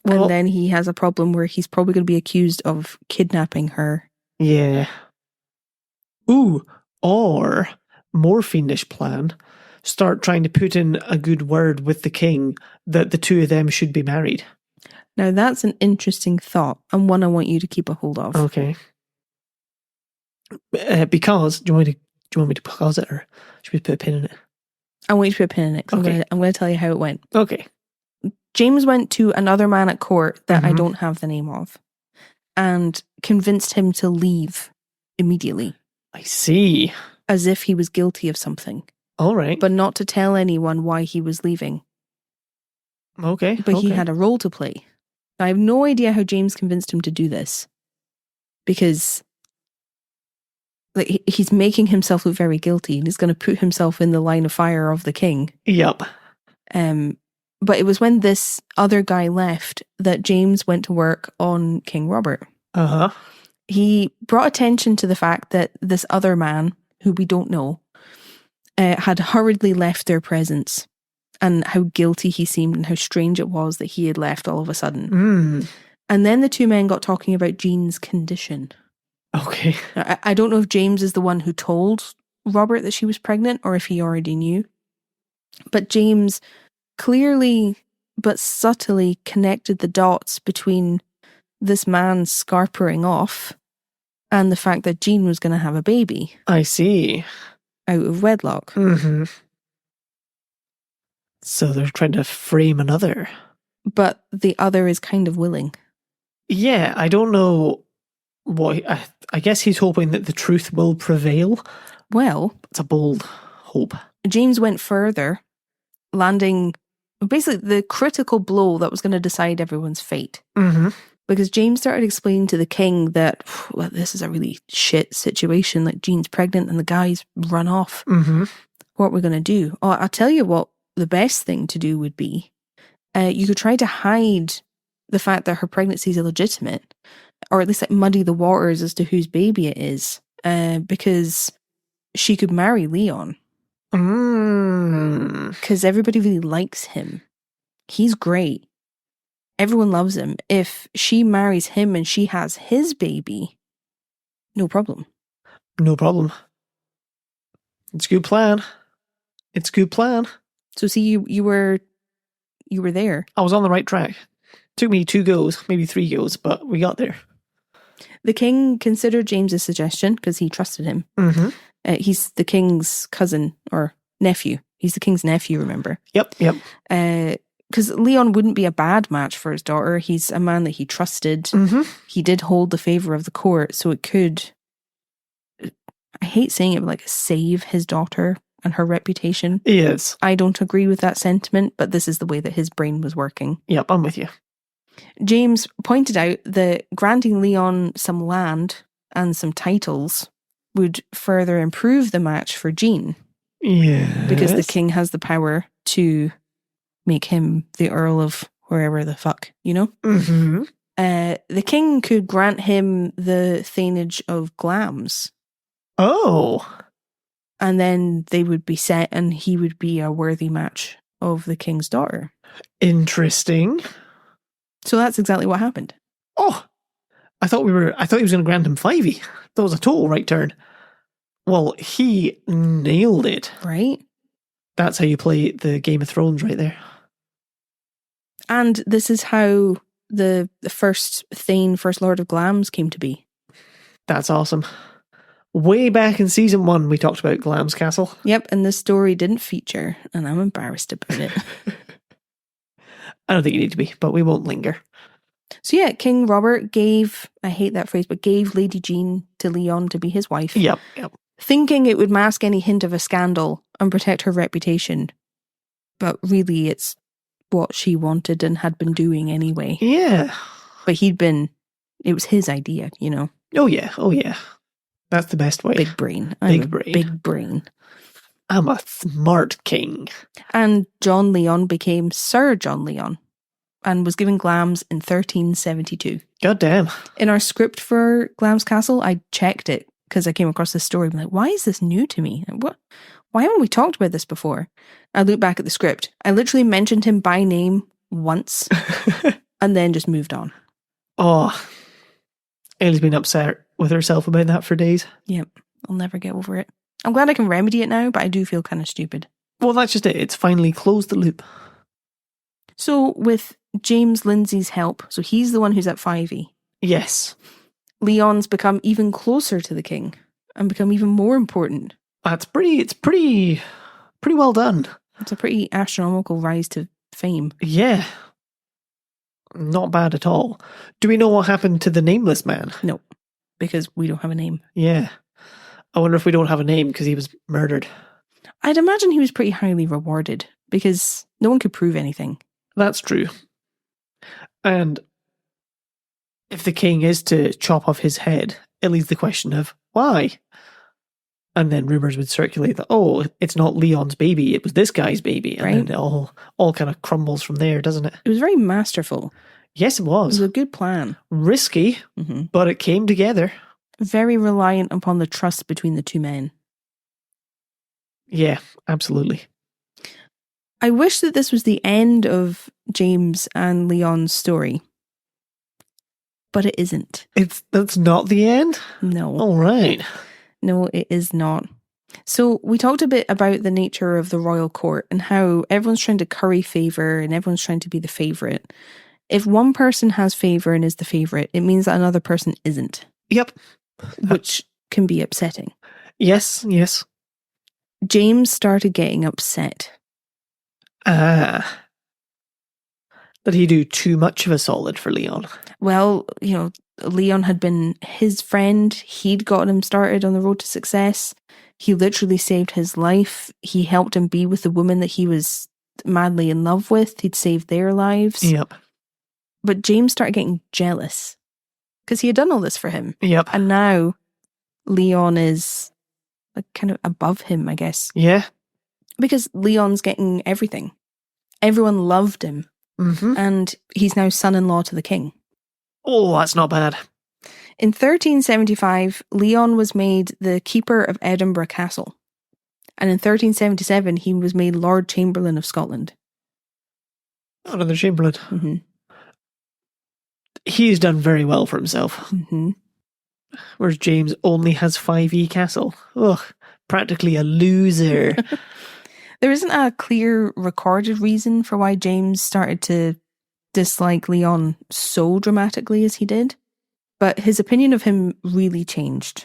[SPEAKER 3] Well,
[SPEAKER 2] and then he has a problem where he's probably going to be accused of kidnapping her.
[SPEAKER 3] Yeah. Ooh, or more fiendish plan. Start trying to put in a good word with the king that the two of them should be married.
[SPEAKER 2] Now that's an interesting thought and one I want you to keep a hold of.
[SPEAKER 3] Okay. Because do you want me to pause it, or should we put a pin in it?
[SPEAKER 2] I want you to put a pin in it.
[SPEAKER 3] Okay.
[SPEAKER 2] I'm going to tell you how it went.
[SPEAKER 3] Okay.
[SPEAKER 2] James went to another man at court that I don't have the name of and convinced him to leave immediately.
[SPEAKER 3] I see.
[SPEAKER 2] As if he was guilty of something.
[SPEAKER 3] All right.
[SPEAKER 2] But not to tell anyone why he was leaving.
[SPEAKER 3] Okay.
[SPEAKER 2] But he had a role to play. I have no idea how James convinced him to do this. Because he's making himself look very guilty and he's going to put himself in the line of fire of the king.
[SPEAKER 3] Yep.
[SPEAKER 2] But it was when this other guy left that James went to work on King Robert.
[SPEAKER 3] Uh-huh.
[SPEAKER 2] He brought attention to the fact that this other man, who we don't know, had hurriedly left their presence and how guilty he seemed and how strange it was that he had left all of a sudden. And then the two men got talking about Jean's condition.
[SPEAKER 3] Okay.
[SPEAKER 2] I don't know if James is the one who told Robert that she was pregnant or if he already knew. But James clearly but subtly connected the dots between this man scarpering off and the fact that Jean was going to have a baby.
[SPEAKER 3] I see.
[SPEAKER 2] Out of wedlock.
[SPEAKER 3] Mm-hmm. So they're trying to frame another.
[SPEAKER 2] But the other is kind of willing.
[SPEAKER 3] Yeah, I don't know what... I guess he's hoping that the truth will prevail.
[SPEAKER 2] Well...
[SPEAKER 3] It's a bold hope.
[SPEAKER 2] James went further, landing basically the critical blow that was going to decide everyone's fate.
[SPEAKER 3] Mm-hmm.
[SPEAKER 2] Because James started explaining to the king that, well, this is a really shit situation. Like, Jean's pregnant and the guy's run off.
[SPEAKER 3] Mm-hmm.
[SPEAKER 2] What are we going to do? Oh, I'll tell you what the best thing to do would be. You could try to hide the fact that her pregnancy is illegitimate. Or at least like muddy the waters as to whose baby it is. Because she could marry Leon. Because everybody really likes him. He's great. Everyone loves him. If she marries him and she has his baby, no problem.
[SPEAKER 3] No problem. It's a good plan. It's a good plan.
[SPEAKER 2] So see, you were there.
[SPEAKER 3] I was on the right track. Took me 2 goes, maybe 3 goes, but we got there.
[SPEAKER 2] The king considered James's suggestion because he trusted him.
[SPEAKER 3] Mm-hmm.
[SPEAKER 2] He's the king's cousin or nephew. He's the king's nephew, remember?
[SPEAKER 3] Yep.
[SPEAKER 2] Because Leon wouldn't be a bad match for his daughter. He's a man that he trusted.
[SPEAKER 3] Mm-hmm.
[SPEAKER 2] He did hold the favour of the court, so it could, I hate saying it, but like save his daughter and her reputation.
[SPEAKER 3] Yes.
[SPEAKER 2] I don't agree with that sentiment, but this is the way that his brain was working.
[SPEAKER 3] Yep, I'm with you.
[SPEAKER 2] James pointed out that granting Leon some land and some titles would further improve the match for Jean.
[SPEAKER 3] Yeah.
[SPEAKER 2] Because the king has the power to make him the Earl of wherever the fuck, you know?
[SPEAKER 3] Mm-hmm.
[SPEAKER 2] the king could grant him the thainage of Glamis,
[SPEAKER 3] Oh,
[SPEAKER 2] and then they would be set and he would be a worthy match of the king's daughter.
[SPEAKER 3] interesting.
[SPEAKER 2] So that's exactly what happened.
[SPEAKER 3] Oh, I thought he was going to grant him Fyvie. That was a total right turn. Well, he nailed it.
[SPEAKER 2] Right?
[SPEAKER 3] That's how you play the Game of Thrones right there.
[SPEAKER 2] And this is how the first Thane, First Lord of Glamis came to be.
[SPEAKER 3] That's awesome. Way back in season 1, we talked about Glamis Castle.
[SPEAKER 2] Yep, and this story didn't feature, and I'm embarrassed about it.
[SPEAKER 3] I don't think you need to be, but we won't linger.
[SPEAKER 2] So yeah, King Robert gave, I hate that phrase, but gave Lady Jean to Leon to be his wife.
[SPEAKER 3] Yep.
[SPEAKER 2] Thinking it would mask any hint of a scandal and protect her reputation. But really, it's what she wanted and had been doing anyway.
[SPEAKER 3] Yeah.
[SPEAKER 2] But it was his idea, you know.
[SPEAKER 3] Oh yeah. That's the best way.
[SPEAKER 2] Big brain.
[SPEAKER 3] Big brain.
[SPEAKER 2] Big brain.
[SPEAKER 3] I'm a smart king.
[SPEAKER 2] And John Leon became Sir John Leon and was given Glamis in 1372.
[SPEAKER 3] God damn.
[SPEAKER 2] In our script for Glamis Castle, I checked it because I came across this story. I'm like, why is this new to me? Why haven't we talked about this before? I looked back at the script. I literally mentioned him by name once and then just moved on.
[SPEAKER 3] Oh, Eilidh's been upset with herself about that for days.
[SPEAKER 2] Yep, I'll never get over it. I'm glad I can remedy it now, but I do feel kind of stupid.
[SPEAKER 3] Well, that's just it. It's finally closed the loop.
[SPEAKER 2] So with James Lindsay's help, so he's the one who's at Fyvie.
[SPEAKER 3] Yes.
[SPEAKER 2] Leon's become even closer to the king and become even more important.
[SPEAKER 3] It's pretty well done.
[SPEAKER 2] It's a pretty astronomical rise to fame.
[SPEAKER 3] Yeah. Not bad at all. Do we know what happened to the nameless man?
[SPEAKER 2] No, because we don't have a name.
[SPEAKER 3] Yeah. I wonder if we don't have a name because he was murdered.
[SPEAKER 2] I'd imagine he was pretty highly rewarded because no one could prove anything.
[SPEAKER 3] That's true. And if the king is to chop off his head, it leaves the question of why? And then rumours would circulate that, oh, it's not Leon's baby, it was this guy's baby. And
[SPEAKER 2] right.
[SPEAKER 3] then it all kind of crumbles from there, doesn't it?
[SPEAKER 2] It was very masterful.
[SPEAKER 3] Yes, it was.
[SPEAKER 2] It was a good plan.
[SPEAKER 3] Risky, but it came together.
[SPEAKER 2] Very reliant upon the trust between the two men.
[SPEAKER 3] Yeah, absolutely.
[SPEAKER 2] I wish that this was the end of James and Leon's story. But it isn't.
[SPEAKER 3] That's not the end?
[SPEAKER 2] No.
[SPEAKER 3] All right.
[SPEAKER 2] No, it is not. So we talked a bit about the nature of the royal court and how everyone's trying to curry favour and everyone's trying to be the favourite. If one person has favour and is the favourite, it means that another person isn't.
[SPEAKER 3] Yep.
[SPEAKER 2] Which can be upsetting.
[SPEAKER 3] Yes.
[SPEAKER 2] James started getting upset.
[SPEAKER 3] Did he do too much of a solid for Leon?
[SPEAKER 2] Well, Leon had been his friend. He'd gotten him started on the road to success. He literally saved his life. He helped him be with the woman that he was madly in love with. He'd saved their lives.
[SPEAKER 3] Yep.
[SPEAKER 2] But James started getting jealous because he had done all this for him.
[SPEAKER 3] Yep.
[SPEAKER 2] And now Leon is kind of above him, I guess.
[SPEAKER 3] Yeah.
[SPEAKER 2] Because Leon's getting everything. Everyone loved him. And he's now son-in-law to the king.
[SPEAKER 3] Oh, that's not bad.
[SPEAKER 2] In 1375, Leon was made the keeper of Edinburgh Castle. And in 1377, he was made Lord Chamberlain of Scotland.
[SPEAKER 3] Another Chamberlain. He's done very well for himself. Whereas James only has Fyvie Castle. Ugh, practically a loser.
[SPEAKER 2] There isn't a clear recorded reason for why James started to dislike Leon so dramatically as he did, but his opinion of him really changed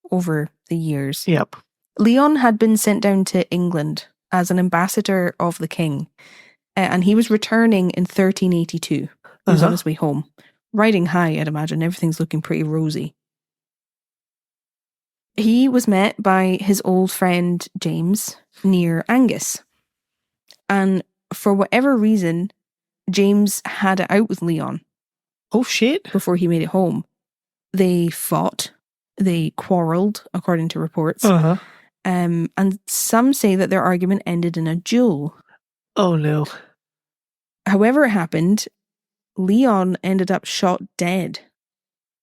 [SPEAKER 2] over the years.
[SPEAKER 3] Yep.
[SPEAKER 2] Leon had been sent down to England as an ambassador of the king, and he was returning in 1382. He was on his way home. Riding high, I'd imagine. Everything's looking pretty rosy. He was met by his old friend James near Angus. And for whatever reason, James had it out with Leon.
[SPEAKER 3] Oh, shit.
[SPEAKER 2] Before he made it home. They fought. They quarrelled, according to reports. And some say that their argument ended in a duel.
[SPEAKER 3] Oh, no.
[SPEAKER 2] However it happened, Leon ended up shot dead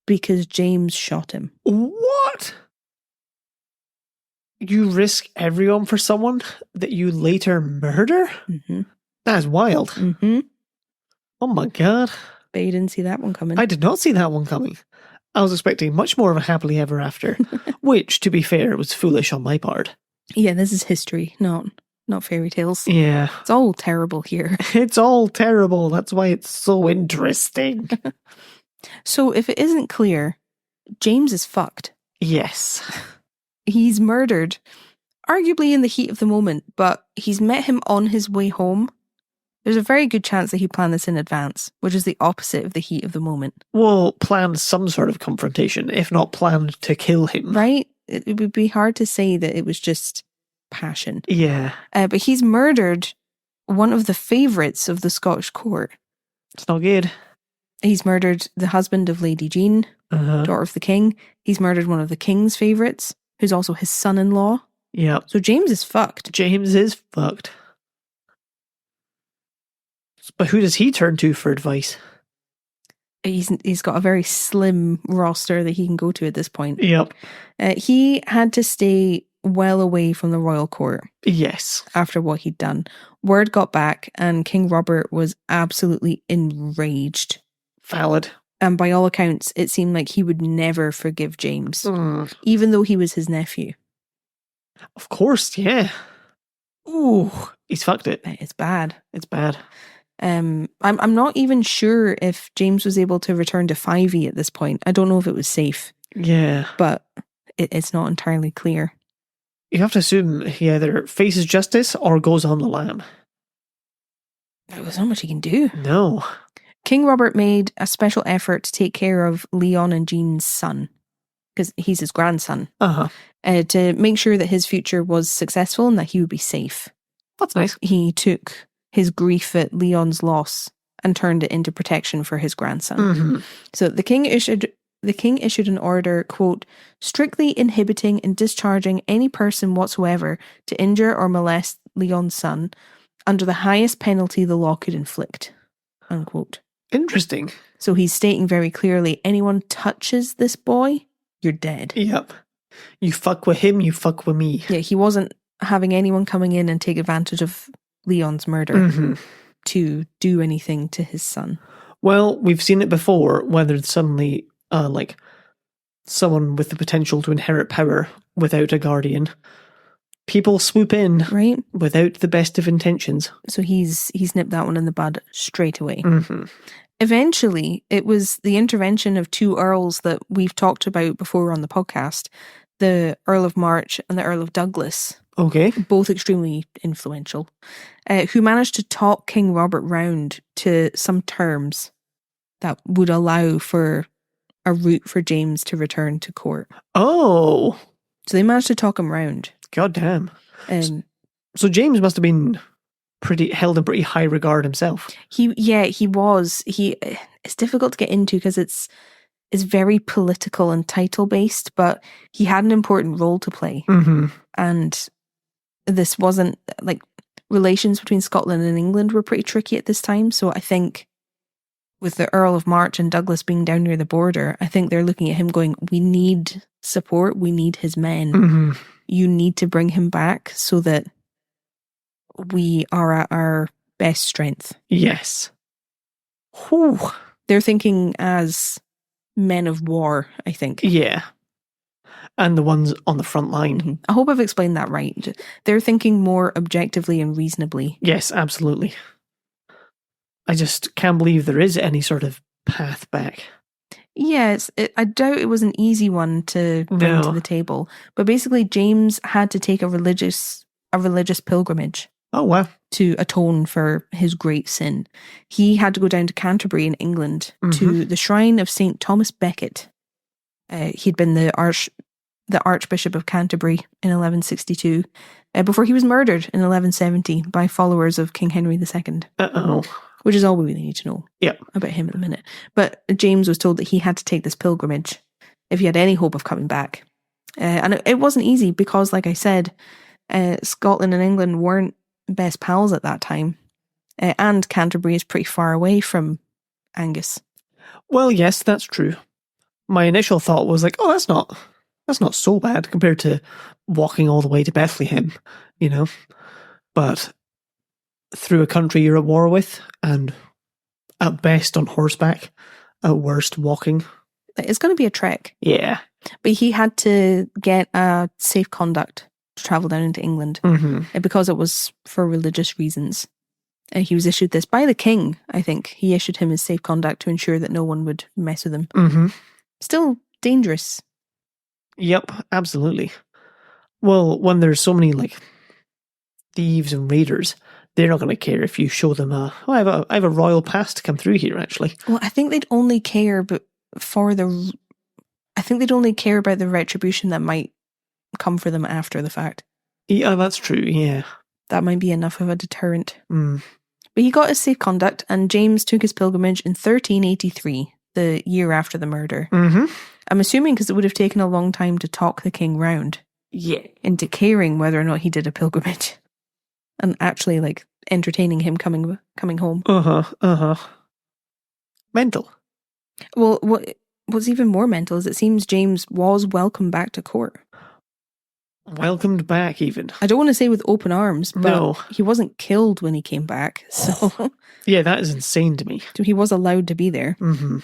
[SPEAKER 2] because James shot him.
[SPEAKER 3] What? You risk everyone for someone that you later murder?
[SPEAKER 2] Mm-hmm.
[SPEAKER 3] That is wild.
[SPEAKER 2] Mm-hmm.
[SPEAKER 3] Oh my god.
[SPEAKER 2] Bet you didn't see that one coming.
[SPEAKER 3] I did not see that one coming. I was expecting much more of a happily ever after, which, to be fair, was foolish on my part.
[SPEAKER 2] Yeah, this is history, not fairy tales.
[SPEAKER 3] Yeah.
[SPEAKER 2] It's all terrible here.
[SPEAKER 3] It's all terrible. That's why it's so interesting.
[SPEAKER 2] So if it isn't clear, James is fucked.
[SPEAKER 3] Yes.
[SPEAKER 2] He's murdered, arguably in the heat of the moment, but he's met him on his way home. There's a very good chance that he planned this in advance, which is the opposite of the heat of the moment.
[SPEAKER 3] Well, planned some sort of confrontation, if not planned to kill him.
[SPEAKER 2] Right? It would be hard to say that it was just passion.
[SPEAKER 3] Yeah.
[SPEAKER 2] But he's murdered one of the favourites of the Scottish court.
[SPEAKER 3] It's not good.
[SPEAKER 2] He's murdered the husband of Lady Jean, daughter of the king. He's murdered one of the king's favourites, who's also his son-in-law.
[SPEAKER 3] Yeah.
[SPEAKER 2] So James is fucked.
[SPEAKER 3] James is fucked. But who does he turn to for advice?
[SPEAKER 2] He's got a very slim roster that he can go to at this point.
[SPEAKER 3] Yep.
[SPEAKER 2] He had to stay well away from the royal court.
[SPEAKER 3] Yes.
[SPEAKER 2] After what he'd done. Word got back and King Robert was absolutely enraged.
[SPEAKER 3] Valid.
[SPEAKER 2] And by all accounts, it seemed like he would never forgive James, even though he was his nephew.
[SPEAKER 3] Of course, yeah. Ooh, he's fucked it.
[SPEAKER 2] It's bad.
[SPEAKER 3] It's bad.
[SPEAKER 2] I'm not even sure if James was able to return to Fyvie at this point. I don't know if it was safe.
[SPEAKER 3] Yeah.
[SPEAKER 2] But it's not entirely clear.
[SPEAKER 3] You have to assume he either faces justice or goes on the lam.
[SPEAKER 2] There's not much he can do.
[SPEAKER 3] No.
[SPEAKER 2] King Robert made a special effort to take care of Leon and Jean's son, because he's his grandson, to make sure that his future was successful and that he would be safe.
[SPEAKER 3] That's nice.
[SPEAKER 2] He took his grief at Leon's loss and turned it into protection for his grandson. So the king issued an order, quote, strictly inhibiting and discharging any person whatsoever to injure or molest Leon's son under the highest penalty the law could inflict, unquote.
[SPEAKER 3] Interesting.
[SPEAKER 2] So he's stating very clearly, anyone touches this boy, you're dead.
[SPEAKER 3] Yep. You fuck with him, you fuck with me.
[SPEAKER 2] Yeah, he wasn't having anyone coming in and take advantage of Leon's murder to do anything to his son.
[SPEAKER 3] Well, we've seen it before, whether it's suddenly, like, someone with the potential to inherit power without a guardian. People swoop in,
[SPEAKER 2] right,
[SPEAKER 3] without the best of intentions.
[SPEAKER 2] So he's nipped that one in the bud straight away. Eventually, it was the intervention of two earls that we've talked about before on the podcast, the Earl of March and the Earl of Douglas.
[SPEAKER 3] Okay.
[SPEAKER 2] Both extremely influential, who managed to talk King Robert round to some terms that would allow for a route for James to return to court.
[SPEAKER 3] Oh.
[SPEAKER 2] So they managed to talk him round.
[SPEAKER 3] God damn. So James must have been held in pretty high regard himself.
[SPEAKER 2] He was. It's difficult to get into because it's very political and title based, but he had an important role to play. And this wasn't like relations between Scotland and England were pretty tricky at this time. So I think with the Earl of March and Douglas being down near the border, I think they're looking at him going, we need support. We need his men. You need to bring him back so that we are at our best strength.
[SPEAKER 3] Yes. Whew.
[SPEAKER 2] They're thinking as men of war, I think.
[SPEAKER 3] Yeah. And the ones on the front line.
[SPEAKER 2] I hope I've explained that right. They're thinking more objectively and reasonably.
[SPEAKER 3] Yes, absolutely. I just can't believe there is any sort of path back.
[SPEAKER 2] Yes, I doubt it was an easy one to bring to the table. But basically, James had to take a religious pilgrimage.
[SPEAKER 3] Oh, wow.
[SPEAKER 2] To atone for his great sin. He had to go down to Canterbury in England to the shrine of St. Thomas Becket. He'd been the Archbishop of Canterbury in 1162, before he was murdered in 1170 by followers of King Henry II. Which is all we really need to know about him at the minute. But James was told that he had to take this pilgrimage if he had any hope of coming back. And it wasn't easy because, like I said, Scotland and England weren't best pals at that time. And Canterbury is pretty far away from Angus.
[SPEAKER 3] Well, yes, that's true. My initial thought was like, oh, that's not so bad compared to walking all the way to Bethlehem, you know. But through a country you're at war with, and at best on horseback, at worst walking.
[SPEAKER 2] It's going to be a trek.
[SPEAKER 3] Yeah.
[SPEAKER 2] But he had to get a safe conduct to travel down into England.
[SPEAKER 3] Mm-hmm.
[SPEAKER 2] Because it was for religious reasons. And he was issued this by the king, I think. He issued him his safe conduct to ensure that no one would mess with him.
[SPEAKER 3] Mm-hmm.
[SPEAKER 2] Still dangerous.
[SPEAKER 3] Yep, absolutely. Well, when there's so many like thieves and raiders, they're not going to care if you show them I have a royal pass to come through here, actually.
[SPEAKER 2] Well, I think they'd only care about the retribution that might come for them after the fact.
[SPEAKER 3] Yeah, that's true, yeah.
[SPEAKER 2] That might be enough of a deterrent.
[SPEAKER 3] Mm.
[SPEAKER 2] But he got his safe conduct, and James took his pilgrimage in 1383, the year after the murder.
[SPEAKER 3] Mm-hmm.
[SPEAKER 2] I'm assuming because it would have taken a long time to talk the king round into caring whether or not he did a pilgrimage. And actually, like, entertaining him coming home.
[SPEAKER 3] Mental.
[SPEAKER 2] Well, what's even more mental is it seems James was welcomed back to court.
[SPEAKER 3] Welcomed back, even.
[SPEAKER 2] I don't want to say with open arms, but
[SPEAKER 3] No.
[SPEAKER 2] he wasn't killed when he came back, so...
[SPEAKER 3] Yeah, that is insane to me.
[SPEAKER 2] So he was allowed to be there.
[SPEAKER 3] Mm-hmm.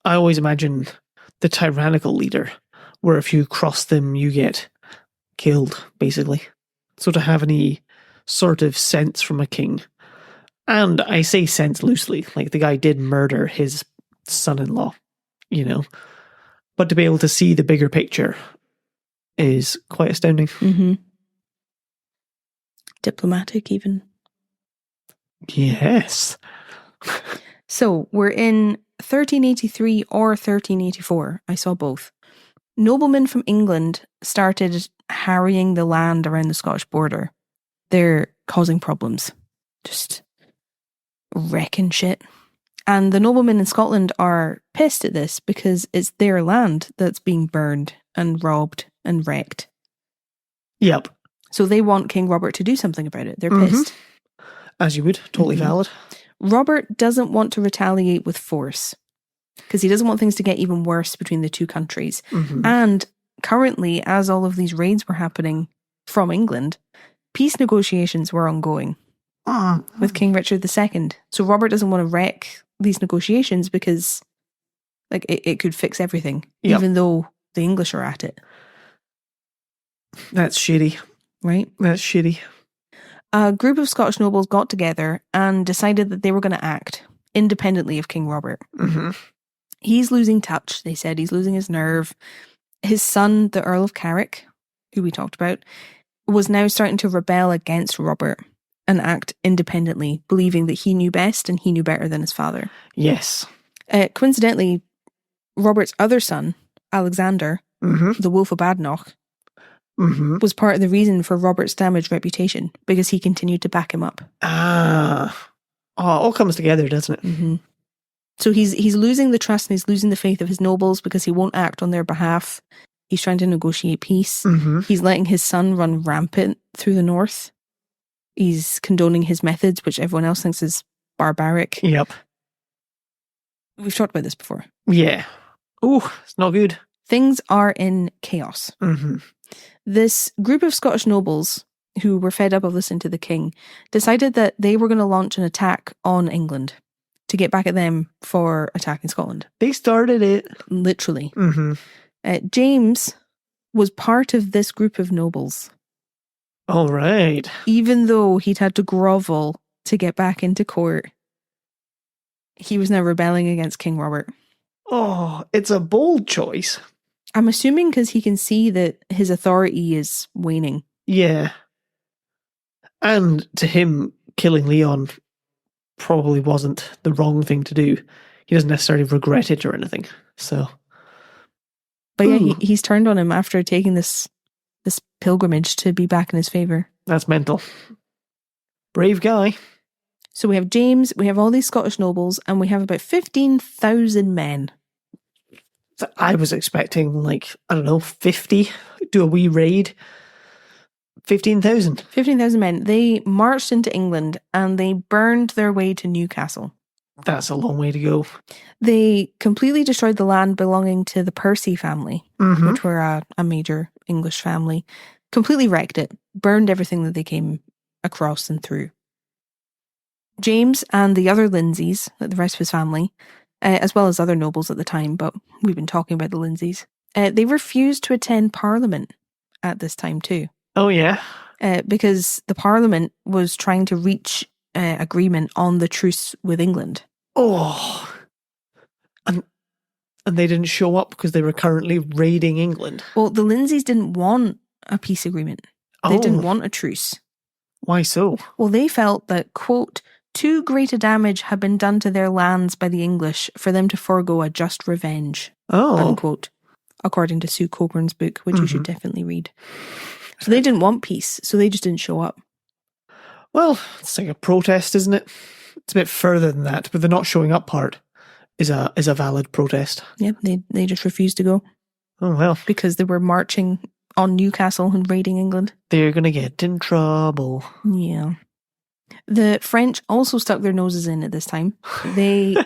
[SPEAKER 3] I always imagine the tyrannical leader, where if you cross them, you get killed, basically. So to have any sort of sense from a king, and I say sense loosely, like the guy did murder his son-in-law, you know, but to be able to see the bigger picture is quite astounding.
[SPEAKER 2] Mm-hmm. Diplomatic, even.
[SPEAKER 3] Yes.
[SPEAKER 2] So we're in 1383 or 1384. I saw both. Noblemen from England started harrying the land around the Scottish border. They're causing problems. Just wrecking shit. And the noblemen in Scotland are pissed at this because it's their land that's being burned and robbed and wrecked.
[SPEAKER 3] Yep.
[SPEAKER 2] So they want King Robert to do something about it. They're pissed.
[SPEAKER 3] As you would. Totally valid.
[SPEAKER 2] Robert doesn't want to retaliate with force because he doesn't want things to get even worse between the two countries.
[SPEAKER 3] Mm-hmm.
[SPEAKER 2] And currently, as all of these raids were happening from England, peace negotiations were ongoing with King Richard II. So Robert doesn't want to wreck these negotiations because like it could fix everything, even though the English are at it.
[SPEAKER 3] That's shitty.
[SPEAKER 2] Right?
[SPEAKER 3] That's shitty.
[SPEAKER 2] A group of Scottish nobles got together and decided that they were going to act independently of King Robert.
[SPEAKER 3] Mm-hmm.
[SPEAKER 2] He's losing touch, they said. He's losing his nerve. His son, the Earl of Carrick, who we talked about, was now starting to rebel against Robert and act independently, believing that he knew best and he knew better than his father.
[SPEAKER 3] Yes.
[SPEAKER 2] Coincidentally, Robert's other son, Alexander, the Wolf of Badenoch, was part of the reason for Robert's damaged reputation because he continued to back him up.
[SPEAKER 3] It all comes together, doesn't it?
[SPEAKER 2] Mm-hmm. So he's losing the trust and he's losing the faith of his nobles because he won't act on their behalf. He's trying to negotiate peace.
[SPEAKER 3] Mm-hmm.
[SPEAKER 2] He's letting his son run rampant through the north. He's condoning his methods, which everyone else thinks is barbaric.
[SPEAKER 3] Yep.
[SPEAKER 2] We've talked about this before.
[SPEAKER 3] Yeah. Oh, it's not good.
[SPEAKER 2] Things are in chaos.
[SPEAKER 3] Mm-hmm.
[SPEAKER 2] This group of Scottish nobles who were fed up of listening to the king decided that they were going to launch an attack on England to get back at them for attacking Scotland.
[SPEAKER 3] They started it.
[SPEAKER 2] Literally.
[SPEAKER 3] Mm-hmm.
[SPEAKER 2] James was part of this group of nobles.
[SPEAKER 3] All right.
[SPEAKER 2] Even though he'd had to grovel to get back into court, he was now rebelling against King Robert.
[SPEAKER 3] Oh, it's a bold choice.
[SPEAKER 2] I'm assuming because he can see that his authority is waning.
[SPEAKER 3] Yeah. And to him, killing Leon probably wasn't the wrong thing to do. He doesn't necessarily regret it or anything. So.
[SPEAKER 2] But yeah, he's turned on him after taking this pilgrimage to be back in his favour.
[SPEAKER 3] That's mental. Brave guy.
[SPEAKER 2] So we have James, we have all these Scottish nobles, and we have about 15,000 men.
[SPEAKER 3] I was expecting, 50, do a wee raid. 15,000.
[SPEAKER 2] 15,000 men. They marched into England and they burned their way to Newcastle.
[SPEAKER 3] That's a long way to go.
[SPEAKER 2] They completely destroyed the land belonging to the Percy family,
[SPEAKER 3] Mhm.
[SPEAKER 2] which were a major English family. Completely wrecked it, burned everything that they came across and through. James and the other Lindsays, the rest of his family, as well as other nobles at the time, but we've been talking about the Lindsays, they refused to attend Parliament at this time too.
[SPEAKER 3] Oh, yeah?
[SPEAKER 2] Because the Parliament was trying to reach agreement on the truce with England.
[SPEAKER 3] Oh. And they didn't show up because they were currently raiding England.
[SPEAKER 2] Well, the Lindsays didn't want a peace agreement. They didn't want a truce.
[SPEAKER 3] Why so?
[SPEAKER 2] Well, they felt that, quote, too great a damage had been done to their lands by the English for them to forego a just revenge, unquote, according to Sue Coburn's book, which you should definitely read. So they didn't want peace, so they just didn't show up.
[SPEAKER 3] Well, it's like a protest, isn't it? It's a bit further than that, but the not showing up part is a valid protest.
[SPEAKER 2] Yeah, they just refused to go.
[SPEAKER 3] Oh, well.
[SPEAKER 2] Because they were marching on Newcastle and raiding England.
[SPEAKER 3] They're going to get in trouble.
[SPEAKER 2] Yeah. The French also stuck their noses in at this time. They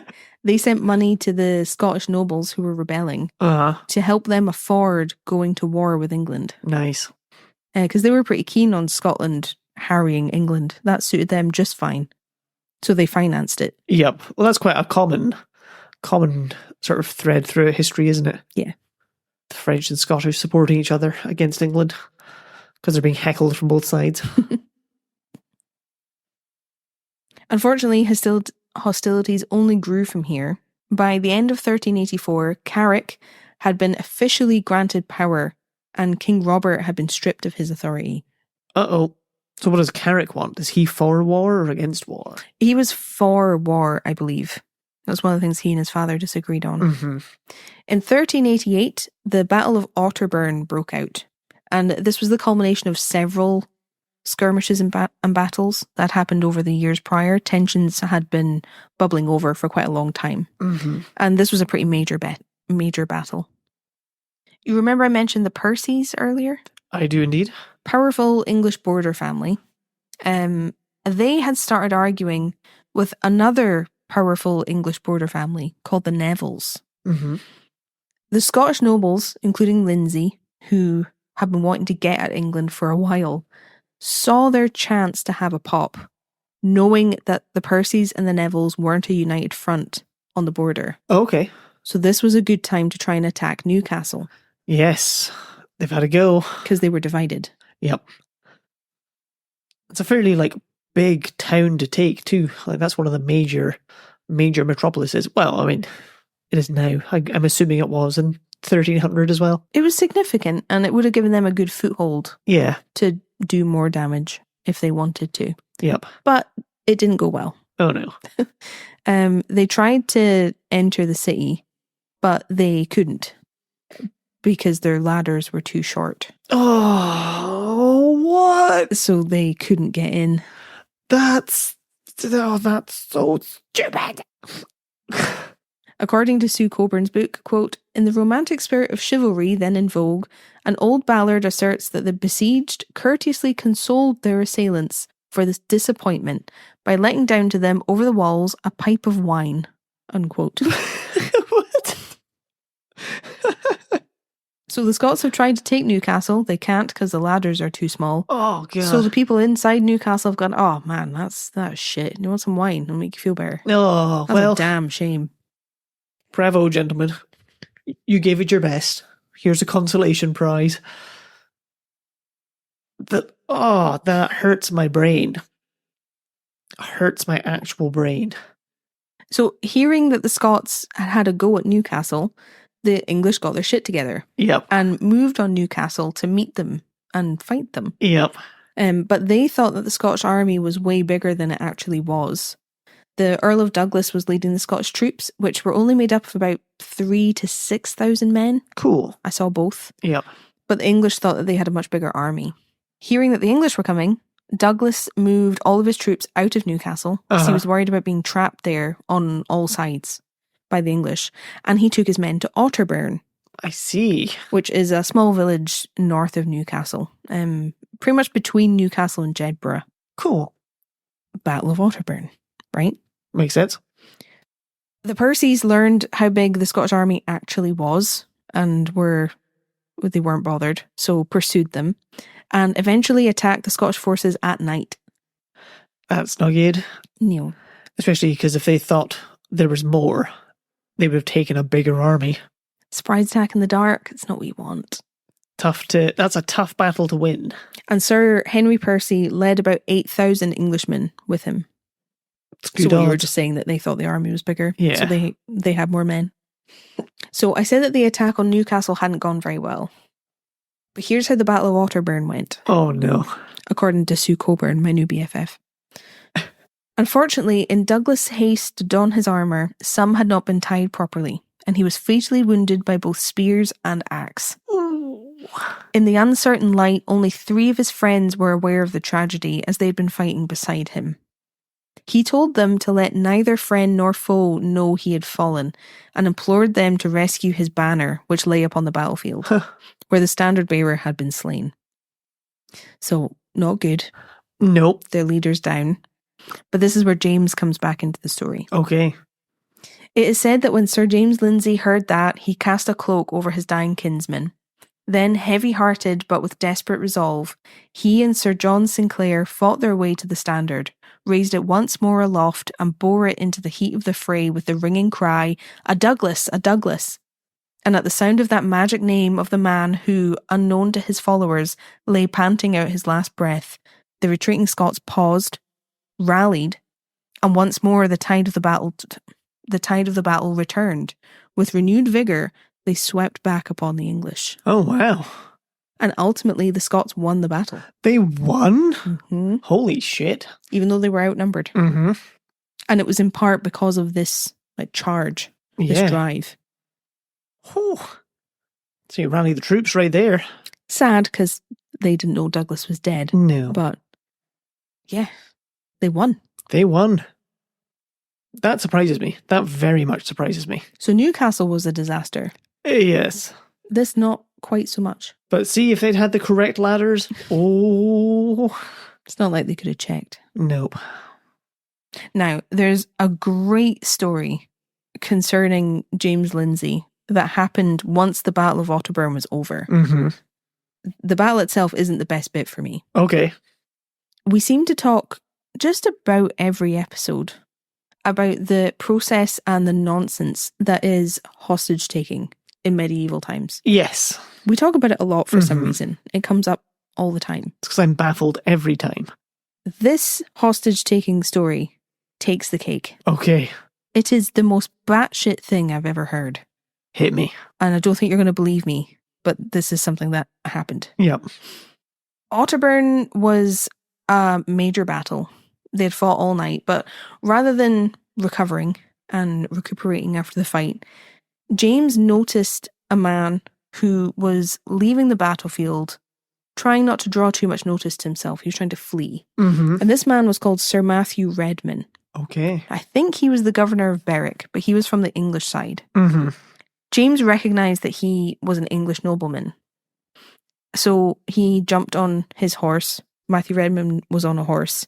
[SPEAKER 2] sent money to the Scottish nobles who were rebelling to help them afford going to war with England.
[SPEAKER 3] Nice.
[SPEAKER 2] Because they were pretty keen on Scotland harrying England. That suited them just fine. So they financed it.
[SPEAKER 3] Yep. Well, that's quite a common sort of thread throughout history, isn't it?
[SPEAKER 2] Yeah.
[SPEAKER 3] The French and Scottish supporting each other against England because they're being heckled from both sides.
[SPEAKER 2] Unfortunately, hostilities only grew from here. By the end of 1384, Carrick had been officially granted power and King Robert had been stripped of his authority.
[SPEAKER 3] Uh-oh. So what does Carrick want? Is he for war or against war?
[SPEAKER 2] He was for war, I believe. That's one of the things he and his father disagreed on.
[SPEAKER 3] Mm-hmm.
[SPEAKER 2] In 1388, the Battle of Otterburn broke out. And this was the culmination of several skirmishes and battles that happened over the years prior. Tensions had been bubbling over for quite a long time.
[SPEAKER 3] Mm-hmm.
[SPEAKER 2] And this was a pretty major battle. You remember I mentioned the Percys earlier?
[SPEAKER 3] I do indeed.
[SPEAKER 2] Powerful English border family. They had started arguing with another powerful English border family called the Nevilles.
[SPEAKER 3] Mm-hmm.
[SPEAKER 2] The Scottish nobles, including Lindsay, who had been wanting to get at England for a while, saw their chance to have a pop, knowing that the Percys and the Nevilles weren't a united front on the border.
[SPEAKER 3] Okay.
[SPEAKER 2] So this was a good time to try and attack Newcastle.
[SPEAKER 3] Yes. They've had a go.
[SPEAKER 2] Because they were divided.
[SPEAKER 3] Yep. It's a fairly, big town to take, too. That's one of the major metropolises. Well, I mean, it is now. I'm assuming it was in 1300 as well.
[SPEAKER 2] It was significant, and it would have given them a good foothold.
[SPEAKER 3] Yeah.
[SPEAKER 2] To do more damage if they wanted to.
[SPEAKER 3] Yep.
[SPEAKER 2] But it didn't go well.
[SPEAKER 3] Oh, no.
[SPEAKER 2] They tried to enter the city, but they couldn't because their ladders were too short.
[SPEAKER 3] Oh, what?
[SPEAKER 2] So they couldn't get in.
[SPEAKER 3] That's so stupid.
[SPEAKER 2] According to Sue Coburn's book, quote, in the romantic spirit of chivalry then in vogue, an old ballad asserts that the besieged courteously consoled their assailants for this disappointment by letting down to them over the walls a pipe of wine, unquote.
[SPEAKER 3] What?
[SPEAKER 2] So the Scots have tried to take Newcastle. They can't because the ladders are too small.
[SPEAKER 3] Oh, God.
[SPEAKER 2] So the people inside Newcastle have gone, oh, man, that's shit. You want some wine? It'll make you feel better.
[SPEAKER 3] Oh,
[SPEAKER 2] That's a damn shame.
[SPEAKER 3] Bravo, gentlemen. You gave it your best. Here's a consolation prize. That hurts my brain. Hurts my actual brain.
[SPEAKER 2] So hearing that the Scots had had a go at Newcastle, the English got their shit together.
[SPEAKER 3] Yep.
[SPEAKER 2] And moved on Newcastle to meet them and fight them.
[SPEAKER 3] Yep.
[SPEAKER 2] But they thought that the Scottish army was way bigger than it actually was. The Earl of Douglas was leading the Scottish troops, which were only made up of about 3,000 to 6,000 men.
[SPEAKER 3] Cool.
[SPEAKER 2] I saw both.
[SPEAKER 3] Yep.
[SPEAKER 2] But the English thought that they had a much bigger army. Hearing that the English were coming, Douglas moved all of his troops out of Newcastle because he was worried about being trapped there on all sides by the English. And he took his men to Otterburn.
[SPEAKER 3] I see.
[SPEAKER 2] Which is a small village north of Newcastle. Pretty much between Newcastle and Jedburgh.
[SPEAKER 3] Cool.
[SPEAKER 2] Battle of Otterburn, right?
[SPEAKER 3] Makes sense.
[SPEAKER 2] The Percys learned how big the Scottish army actually was and they weren't bothered, so pursued them and eventually attacked the Scottish forces at night.
[SPEAKER 3] That's not good.
[SPEAKER 2] No.
[SPEAKER 3] Especially because if they thought there was more, they would have taken a bigger army.
[SPEAKER 2] Surprise attack in the dark, it's not what you want.
[SPEAKER 3] That's a tough battle to win.
[SPEAKER 2] And Sir Henry Percy led about 8,000 Englishmen with him.
[SPEAKER 3] It's good
[SPEAKER 2] so we were
[SPEAKER 3] odds.
[SPEAKER 2] just saying that they thought the army was bigger.
[SPEAKER 3] Yeah.
[SPEAKER 2] So they had more men. So I said that the attack on Newcastle hadn't gone very well. But here's how the Battle of Otterburn went.
[SPEAKER 3] Oh no.
[SPEAKER 2] According to Sue Coburn, my new BFF. Unfortunately, in Douglas' haste to don his armour, some had not been tied properly, and he was fatally wounded by both spears and axe. In the uncertain light, only 3 of his friends were aware of the tragedy as they had been fighting beside him. He told them to let neither friend nor foe know he had fallen, and implored them to rescue his banner, which lay upon the battlefield, where the standard bearer had been slain. So, not good.
[SPEAKER 3] Nope.
[SPEAKER 2] Their leader's down. But this is where James comes back into the story.
[SPEAKER 3] Okay.
[SPEAKER 2] It is said that when Sir James Lindsay heard that, he cast a cloak over his dying kinsman. Then, heavy-hearted but with desperate resolve, he and Sir John Sinclair fought their way to the standard, raised it once more aloft, and bore it into the heat of the fray with the ringing cry, "A Douglas! A Douglas!" And at the sound of that magic name of the man who, unknown to his followers, lay panting out his last breath, the retreating Scots paused, rallied, and once more the tide of the battle returned. With renewed vigour, they swept back upon the English.
[SPEAKER 3] Oh wow.
[SPEAKER 2] And ultimately, the Scots won the battle.
[SPEAKER 3] They won?
[SPEAKER 2] Mm-hmm.
[SPEAKER 3] Holy shit.
[SPEAKER 2] Even though they were outnumbered.
[SPEAKER 3] Mm-hmm.
[SPEAKER 2] And it was in part because of this charge, this drive.
[SPEAKER 3] Whew. So you rally the troops right there.
[SPEAKER 2] Sad, because they didn't know Douglas was dead.
[SPEAKER 3] No.
[SPEAKER 2] But, yeah, they won.
[SPEAKER 3] They won. That surprises me. That very much surprises me.
[SPEAKER 2] So Newcastle was a disaster.
[SPEAKER 3] Yes.
[SPEAKER 2] This not quite so much.
[SPEAKER 3] But see, if they'd had the correct ladders,
[SPEAKER 2] It's not like they could have checked.
[SPEAKER 3] Nope.
[SPEAKER 2] Now, there's a great story concerning James Lindsay that happened once the Battle of Otterburn was over.
[SPEAKER 3] Mm-hmm.
[SPEAKER 2] The battle itself isn't the best bit for me.
[SPEAKER 3] Okay.
[SPEAKER 2] We seem to talk just about every episode about the process and the nonsense that is hostage taking in medieval times.
[SPEAKER 3] Yes.
[SPEAKER 2] We talk about it a lot for some reason. It comes up all the time.
[SPEAKER 3] It's because I'm baffled every time.
[SPEAKER 2] This hostage taking story takes the cake.
[SPEAKER 3] Okay.
[SPEAKER 2] It is the most batshit thing I've ever heard.
[SPEAKER 3] Hit me.
[SPEAKER 2] And I don't think you're going to believe me, but this is something that happened.
[SPEAKER 3] Yep.
[SPEAKER 2] Otterburn was a major battle. They had fought all night, but rather than recovering and recuperating after the fight, James noticed a man who was leaving the battlefield, trying not to draw too much notice to himself. He was trying to flee.
[SPEAKER 3] Mm-hmm.
[SPEAKER 2] And this man was called Sir Matthew Redman.
[SPEAKER 3] Okay.
[SPEAKER 2] I think he was the governor of Berwick, but he was from the English side.
[SPEAKER 3] Mm-hmm.
[SPEAKER 2] James recognised that he was an English nobleman. So he jumped on his horse. Matthew Redman was on a horse.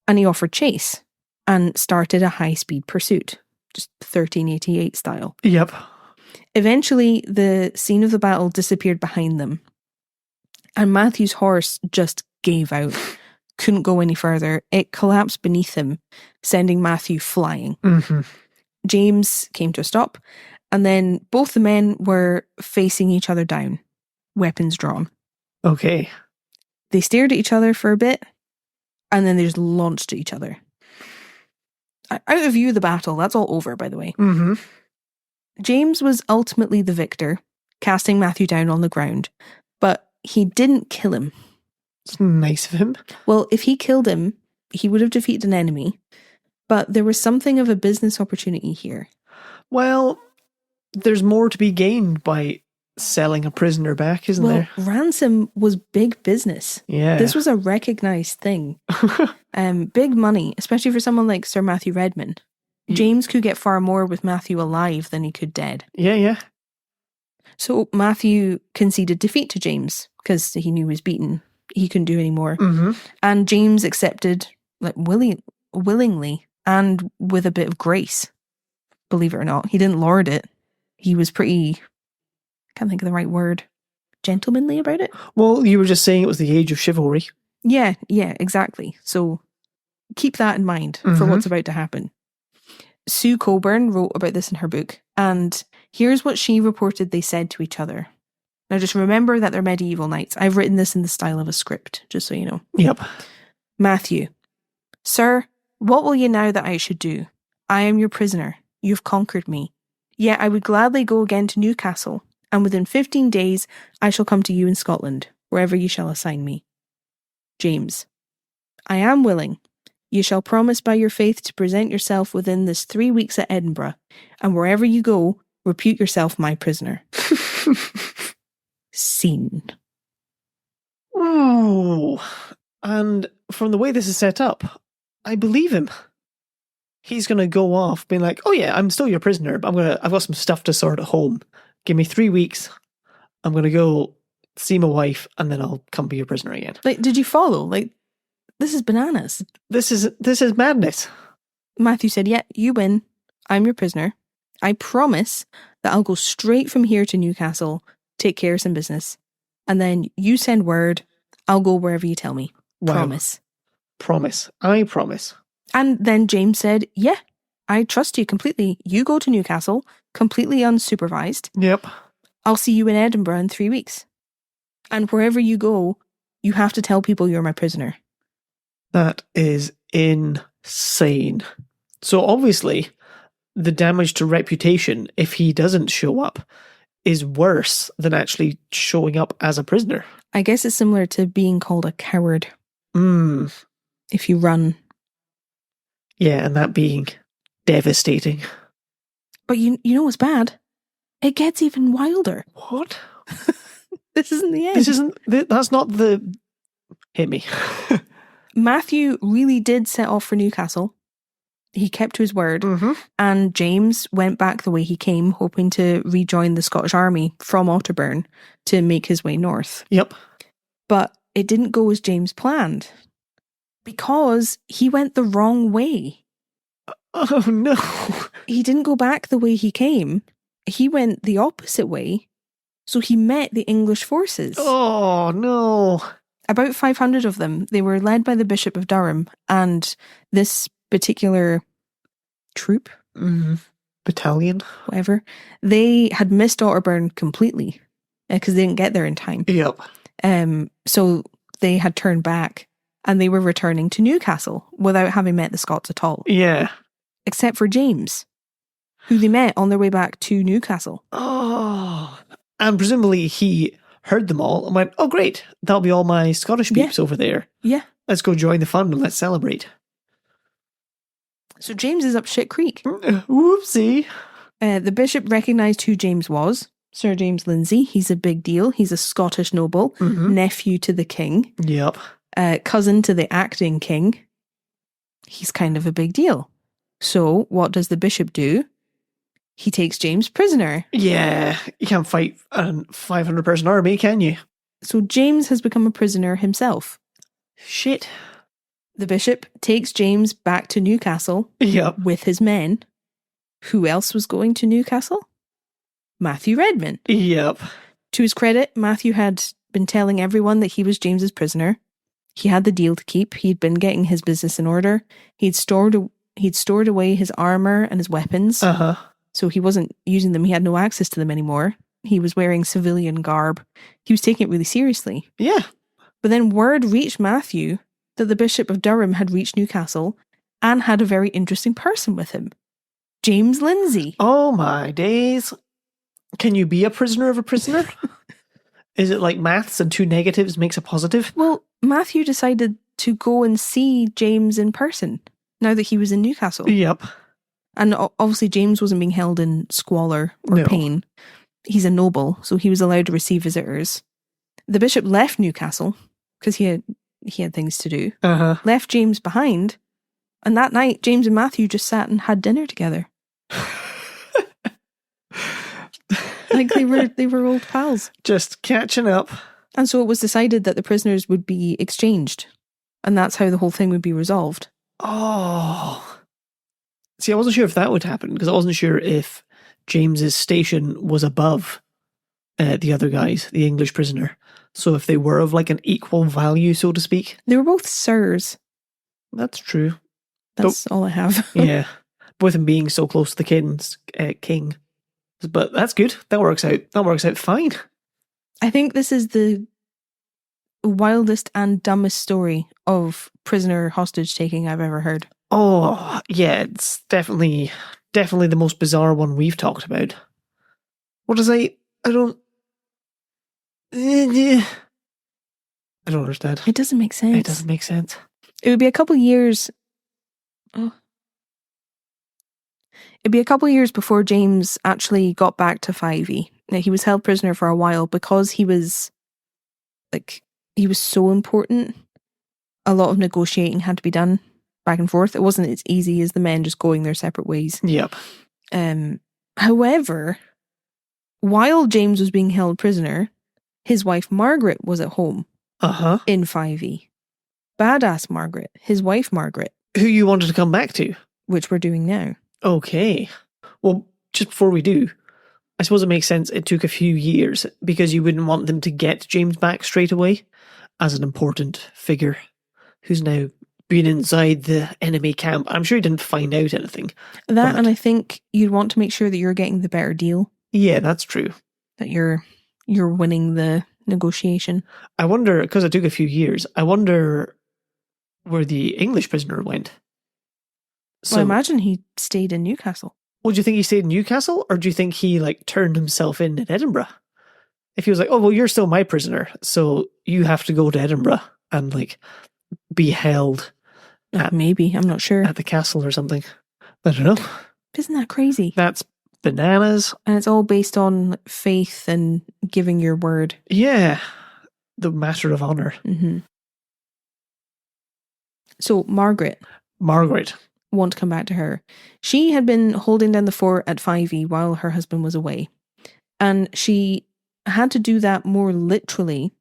[SPEAKER 2] And he offered chase and started a high-speed pursuit. Just 1388 style.
[SPEAKER 3] Yep.
[SPEAKER 2] Eventually, the scene of the battle disappeared behind them. And Matthew's horse just gave out. Couldn't go any further. It collapsed beneath him, sending Matthew flying.
[SPEAKER 3] Mm-hmm.
[SPEAKER 2] James came to a stop, and then both the men were facing each other down, weapons drawn.
[SPEAKER 3] Okay.
[SPEAKER 2] They stared at each other for a bit, and then they just launched at each other. Out of view of the battle, that's all over, by the way.
[SPEAKER 3] Mm-hmm.
[SPEAKER 2] James was ultimately the victor, casting Matthew down on the ground, but he didn't kill him.
[SPEAKER 3] It's nice of him.
[SPEAKER 2] Well, if he killed him, he would have defeated an enemy, but there was something of a business opportunity here.
[SPEAKER 3] Well, there's more to be gained by selling a prisoner back, isn't there?
[SPEAKER 2] Ransom was big business.
[SPEAKER 3] Yeah.
[SPEAKER 2] This was a recognised thing. Big money, especially for someone like Sir Matthew Redman. James could get far more with Matthew alive than he could dead.
[SPEAKER 3] Yeah.
[SPEAKER 2] So Matthew conceded defeat to James because he knew he was beaten. He couldn't do any more.
[SPEAKER 3] Mm-hmm.
[SPEAKER 2] And James accepted willingly and with a bit of grace. believe it or not. He didn't lord it. He was pretty, can't think of the right word, gentlemanly about it.
[SPEAKER 3] Well, you were just saying it was the age of chivalry.
[SPEAKER 2] Yeah, exactly. So keep that in mind for what's about to happen. Sue Coburn wrote about this in her book, and here's what she reported they said to each other. Now just remember that they're medieval knights. I've written this in the style of a script, just so you know.
[SPEAKER 3] Yep.
[SPEAKER 2] Matthew, Sir, what will you now that I should do? I am your prisoner. You've conquered me. Yet I would gladly go again to Newcastle, and within 15 days I shall come to you in Scotland, wherever you shall assign me. James, I am willing. You shall promise by your faith to present yourself within this 3 weeks at Edinburgh, and wherever you go, repute yourself my prisoner. Scene.
[SPEAKER 3] Ooh. And from the way this is set up, I believe him. He's going to go off being like, oh yeah, I'm still your prisoner, but I've got some stuff to sort at home. Give me 3 weeks. I'm going to go see my wife, and then I'll come be your prisoner again.
[SPEAKER 2] Like, did you follow? Like, this is bananas.
[SPEAKER 3] This is madness.
[SPEAKER 2] Matthew said, yeah, you win. I'm your prisoner. I promise that I'll go straight from here to Newcastle, take care of some business. And then you send word, I'll go wherever you tell me.
[SPEAKER 3] Wow.
[SPEAKER 2] Promise.
[SPEAKER 3] Promise. I promise.
[SPEAKER 2] And then James said, yeah, I trust you completely. You go to Newcastle, completely unsupervised.
[SPEAKER 3] Yep.
[SPEAKER 2] I'll see you in Edinburgh in 3 weeks. And wherever you go, you have to tell people you're my prisoner.
[SPEAKER 3] That is insane. So obviously, the damage to reputation, if he doesn't show up, is worse than actually showing up as a prisoner.
[SPEAKER 2] I guess it's similar to being called a coward. If you run.
[SPEAKER 3] Yeah, and that being devastating.
[SPEAKER 2] But you know what's bad? It gets even wilder.
[SPEAKER 3] What?
[SPEAKER 2] This isn't the end.
[SPEAKER 3] That's not the... Hit me.
[SPEAKER 2] Matthew really did set off for Newcastle. He kept to his word. And James went back the way he came, hoping to rejoin the Scottish army from Otterburn to make his way north.
[SPEAKER 3] Yep.
[SPEAKER 2] But it didn't go as James planned, because he went the wrong way.
[SPEAKER 3] Oh no.
[SPEAKER 2] He didn't go back the way he came. He went the opposite way. So he met the English forces.
[SPEAKER 3] Oh no.
[SPEAKER 2] About 500 of them. They were led by the Bishop of Durham, and this particular troop,
[SPEAKER 3] battalion,
[SPEAKER 2] whatever, they had missed Otterburn completely because they didn't get there in time.
[SPEAKER 3] Yep.
[SPEAKER 2] So they had turned back, and they were returning to Newcastle without having met the Scots at all.
[SPEAKER 3] Yeah.
[SPEAKER 2] Except for James, who they met on their way back to Newcastle.
[SPEAKER 3] Oh. And presumably he heard them all and went, oh great, that'll be all my Scottish peeps over there.
[SPEAKER 2] Yeah.
[SPEAKER 3] Let's go join the fun and let's celebrate.
[SPEAKER 2] So James is up shit creek.
[SPEAKER 3] Whoopsie.
[SPEAKER 2] The bishop recognised who James was. Sir James Lindsay. He's a big deal. He's a Scottish noble, nephew to the king.
[SPEAKER 3] Yep.
[SPEAKER 2] Cousin to the acting king. He's kind of a big deal. So what does the bishop do? He takes James prisoner.
[SPEAKER 3] Yeah, you can't fight a 500-person army, can you?
[SPEAKER 2] So James has become a prisoner himself.
[SPEAKER 3] Shit.
[SPEAKER 2] The bishop takes James back to Newcastle with his men. Who else was going to Newcastle? Matthew Redman.
[SPEAKER 3] Yep.
[SPEAKER 2] To his credit, Matthew had been telling everyone that he was James's prisoner. He had the deal to keep. He'd been getting his business in order. He'd stored away his armour and his weapons. So he wasn't using them. He had no access to them anymore. He was wearing civilian garb. He was taking it really seriously.
[SPEAKER 3] Yeah.
[SPEAKER 2] But then word reached Matthew that the Bishop of Durham had reached Newcastle and had a very interesting person with him. James Lindsay.
[SPEAKER 3] Oh my days. Can you be a prisoner of a prisoner? Is it like maths and 2 negatives makes a positive?
[SPEAKER 2] Well, Matthew decided to go and see James in person now that he was in Newcastle.
[SPEAKER 3] Yep.
[SPEAKER 2] And obviously James wasn't being held in squalor or pain. He's a noble, so he was allowed to receive visitors. The bishop left Newcastle because he had things to do. Left James behind, and that night James and Matthew just sat and had dinner together. Like they were old pals.
[SPEAKER 3] Just catching up.
[SPEAKER 2] And so it was decided that the prisoners would be exchanged, and that's how the whole thing would be resolved.
[SPEAKER 3] Oh. See, I wasn't sure if that would happen, because I wasn't sure if James's station was above the other guys, the English prisoner. So if they were of like an equal value, so to speak.
[SPEAKER 2] They were both sirs.
[SPEAKER 3] That's true.
[SPEAKER 2] That's all I have.
[SPEAKER 3] Yeah. With him being so close to the king. But that's good. That works out. That works out fine.
[SPEAKER 2] I think this is the wildest and dumbest story of prisoner hostage taking I've ever heard.
[SPEAKER 3] Oh, yeah, it's definitely the most bizarre one we've talked about. What is I don't understand.
[SPEAKER 2] It doesn't make sense.
[SPEAKER 3] It doesn't make sense.
[SPEAKER 2] It would be a couple years. Oh. It'd be a couple years before James actually got back to Fyvie. Now, he was held prisoner for a while because he was so important. A lot of negotiating had to be done back and forth. It wasn't as easy as the men just going their separate ways.
[SPEAKER 3] Yep.
[SPEAKER 2] However, while James was being held prisoner, his wife Margaret was at home. In Fyvie. Badass Margaret, his wife Margaret.
[SPEAKER 3] Who you wanted to come back to?
[SPEAKER 2] Which we're doing now.
[SPEAKER 3] Okay. Well, just before we do, I suppose it makes sense it took a few years because you wouldn't want them to get James back straight away as an important figure who's now been inside the enemy camp. I'm sure he didn't find out anything.
[SPEAKER 2] That, and I think you'd want to make sure that you're getting the better deal.
[SPEAKER 3] Yeah, that's true.
[SPEAKER 2] That you're winning the negotiation.
[SPEAKER 3] I wonder, because it took a few years, I wonder where the English prisoner went.
[SPEAKER 2] So, well, I imagine he stayed in Newcastle.
[SPEAKER 3] Well, do you think he stayed in Newcastle, or do you think he turned himself in Edinburgh? If he was like, oh, well, you're still my prisoner, so you have to go to Edinburgh and be held.
[SPEAKER 2] Maybe, I'm not sure.
[SPEAKER 3] At the castle or something. I don't know.
[SPEAKER 2] Isn't that crazy?
[SPEAKER 3] That's bananas.
[SPEAKER 2] And it's all based on faith and giving your word.
[SPEAKER 3] Yeah. The matter of honour.
[SPEAKER 2] Mm-hmm. So, Margaret. Want to come back to her. She had been holding down the fort at Fyvie while her husband was away. And she had to do that more literally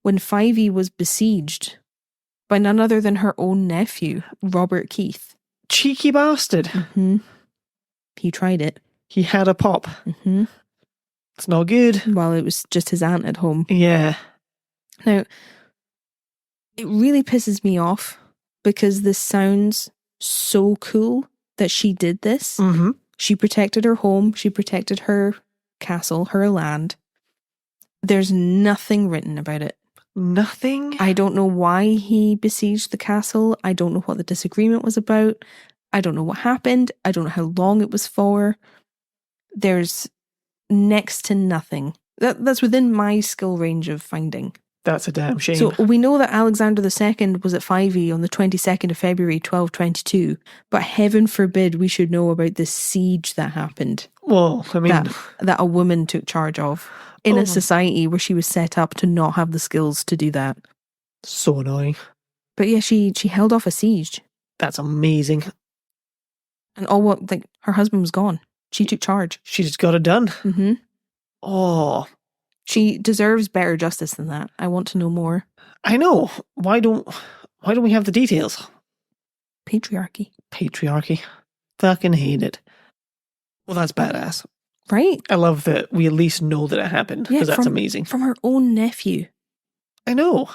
[SPEAKER 2] when Fyvie was besieged by none other than her own nephew, Robert Keith.
[SPEAKER 3] Cheeky bastard.
[SPEAKER 2] Mm-hmm. He tried it.
[SPEAKER 3] He had a pop.
[SPEAKER 2] Mm-hmm.
[SPEAKER 3] It's not good.
[SPEAKER 2] While it was just his aunt at home.
[SPEAKER 3] Yeah.
[SPEAKER 2] Now, it really pisses me off because this sounds so cool that she did this.
[SPEAKER 3] Mm-hmm.
[SPEAKER 2] She protected her home. She protected her castle, her land. There's nothing written about it.
[SPEAKER 3] Nothing?
[SPEAKER 2] I don't know why he besieged the castle. I don't know what the disagreement was about. I don't know what happened. I don't know how long it was for. There's next to nothing. That's within my skill range of finding.
[SPEAKER 3] That's a damn shame.
[SPEAKER 2] So we know that Alexander II was at Fyvie on the 22nd of February 1222, but heaven forbid we should know about this siege that happened.
[SPEAKER 3] Well, I mean...
[SPEAKER 2] That a woman took charge of in a society where she was set up to not have the skills to do that.
[SPEAKER 3] So annoying.
[SPEAKER 2] But yeah, she held off a siege.
[SPEAKER 3] That's amazing.
[SPEAKER 2] And her husband was gone. She took charge.
[SPEAKER 3] She just got it done.
[SPEAKER 2] Mm-hmm.
[SPEAKER 3] Oh...
[SPEAKER 2] She deserves better justice than that. I want to know more.
[SPEAKER 3] I know. Why don't we have the details?
[SPEAKER 2] Patriarchy.
[SPEAKER 3] Fucking hate it. Well, that's badass.
[SPEAKER 2] Right?
[SPEAKER 3] I love that we at least know that it happened, because that's amazing.
[SPEAKER 2] From her own nephew.
[SPEAKER 3] I know.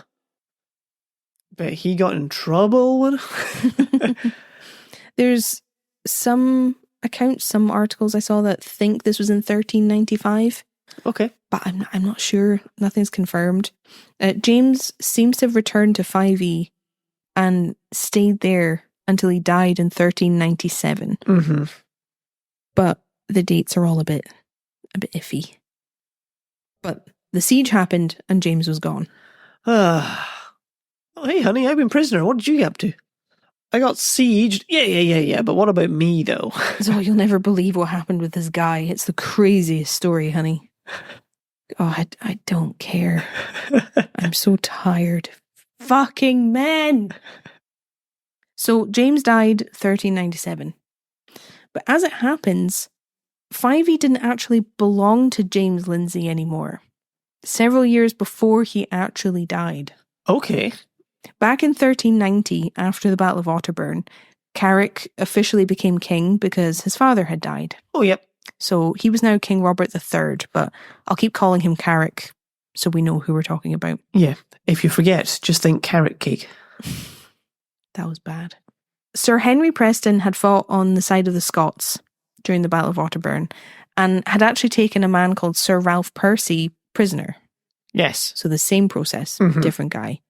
[SPEAKER 3] But he got in trouble.
[SPEAKER 2] There's some accounts, some articles I saw that think this was in 1395.
[SPEAKER 3] Okay.
[SPEAKER 2] But I'm not sure. Nothing's confirmed. James seems to have returned to Fyvie and stayed there until he died in 1397.
[SPEAKER 3] Mm-hmm.
[SPEAKER 2] But the dates are all a bit iffy. But the siege happened and James was gone.
[SPEAKER 3] Oh, hey, honey, I've been prisoner. What did you get up to? I got sieged. Yeah. But what about me, though?
[SPEAKER 2] So you'll never believe what happened with this guy. It's the craziest story, honey. Oh, I don't care. I'm so tired. Fucking men! So James died 1397. But as it happens, Fyvie didn't actually belong to James Lindsay anymore. Several years before he actually died.
[SPEAKER 3] Okay.
[SPEAKER 2] Back in 1390, after the Battle of Otterburn, Carrick officially became king because his father had died.
[SPEAKER 3] Oh, yep.
[SPEAKER 2] So he was now King Robert III, but I'll keep calling him Carrick so we know who we're talking about.
[SPEAKER 3] Yeah. If you forget, just think carrot cake.
[SPEAKER 2] That was bad. Sir Henry Preston had fought on the side of the Scots during the Battle of Otterburn and had actually taken a man called Sir Ralph Percy prisoner.
[SPEAKER 3] Yes.
[SPEAKER 2] So the same process, different guy.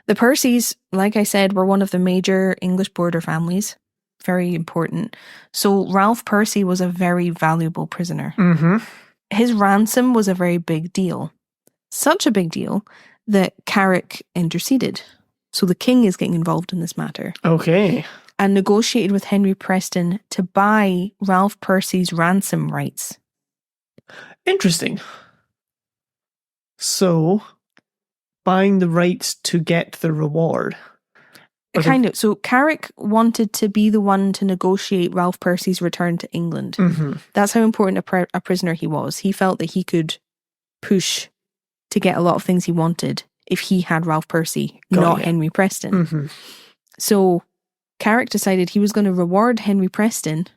[SPEAKER 2] The Percys, like I said, were one of the major English border families. Very important. So Ralph Percy was a very valuable prisoner. His ransom was a very big deal. Such a big deal that Carrick interceded. So the king is getting involved in this matter.
[SPEAKER 3] Okay.
[SPEAKER 2] And negotiated with Henry Preston to buy Ralph Percy's ransom rights.
[SPEAKER 3] Interesting. So, buying the rights to get the reward.
[SPEAKER 2] Kind of. So Carrick wanted to be the one to negotiate Ralph Percy's return to England. That's how important a prisoner he was. He felt that he could push to get a lot of things he wanted if he had Ralph Percy, not Henry Preston. So Carrick decided he was going to reward Henry Preston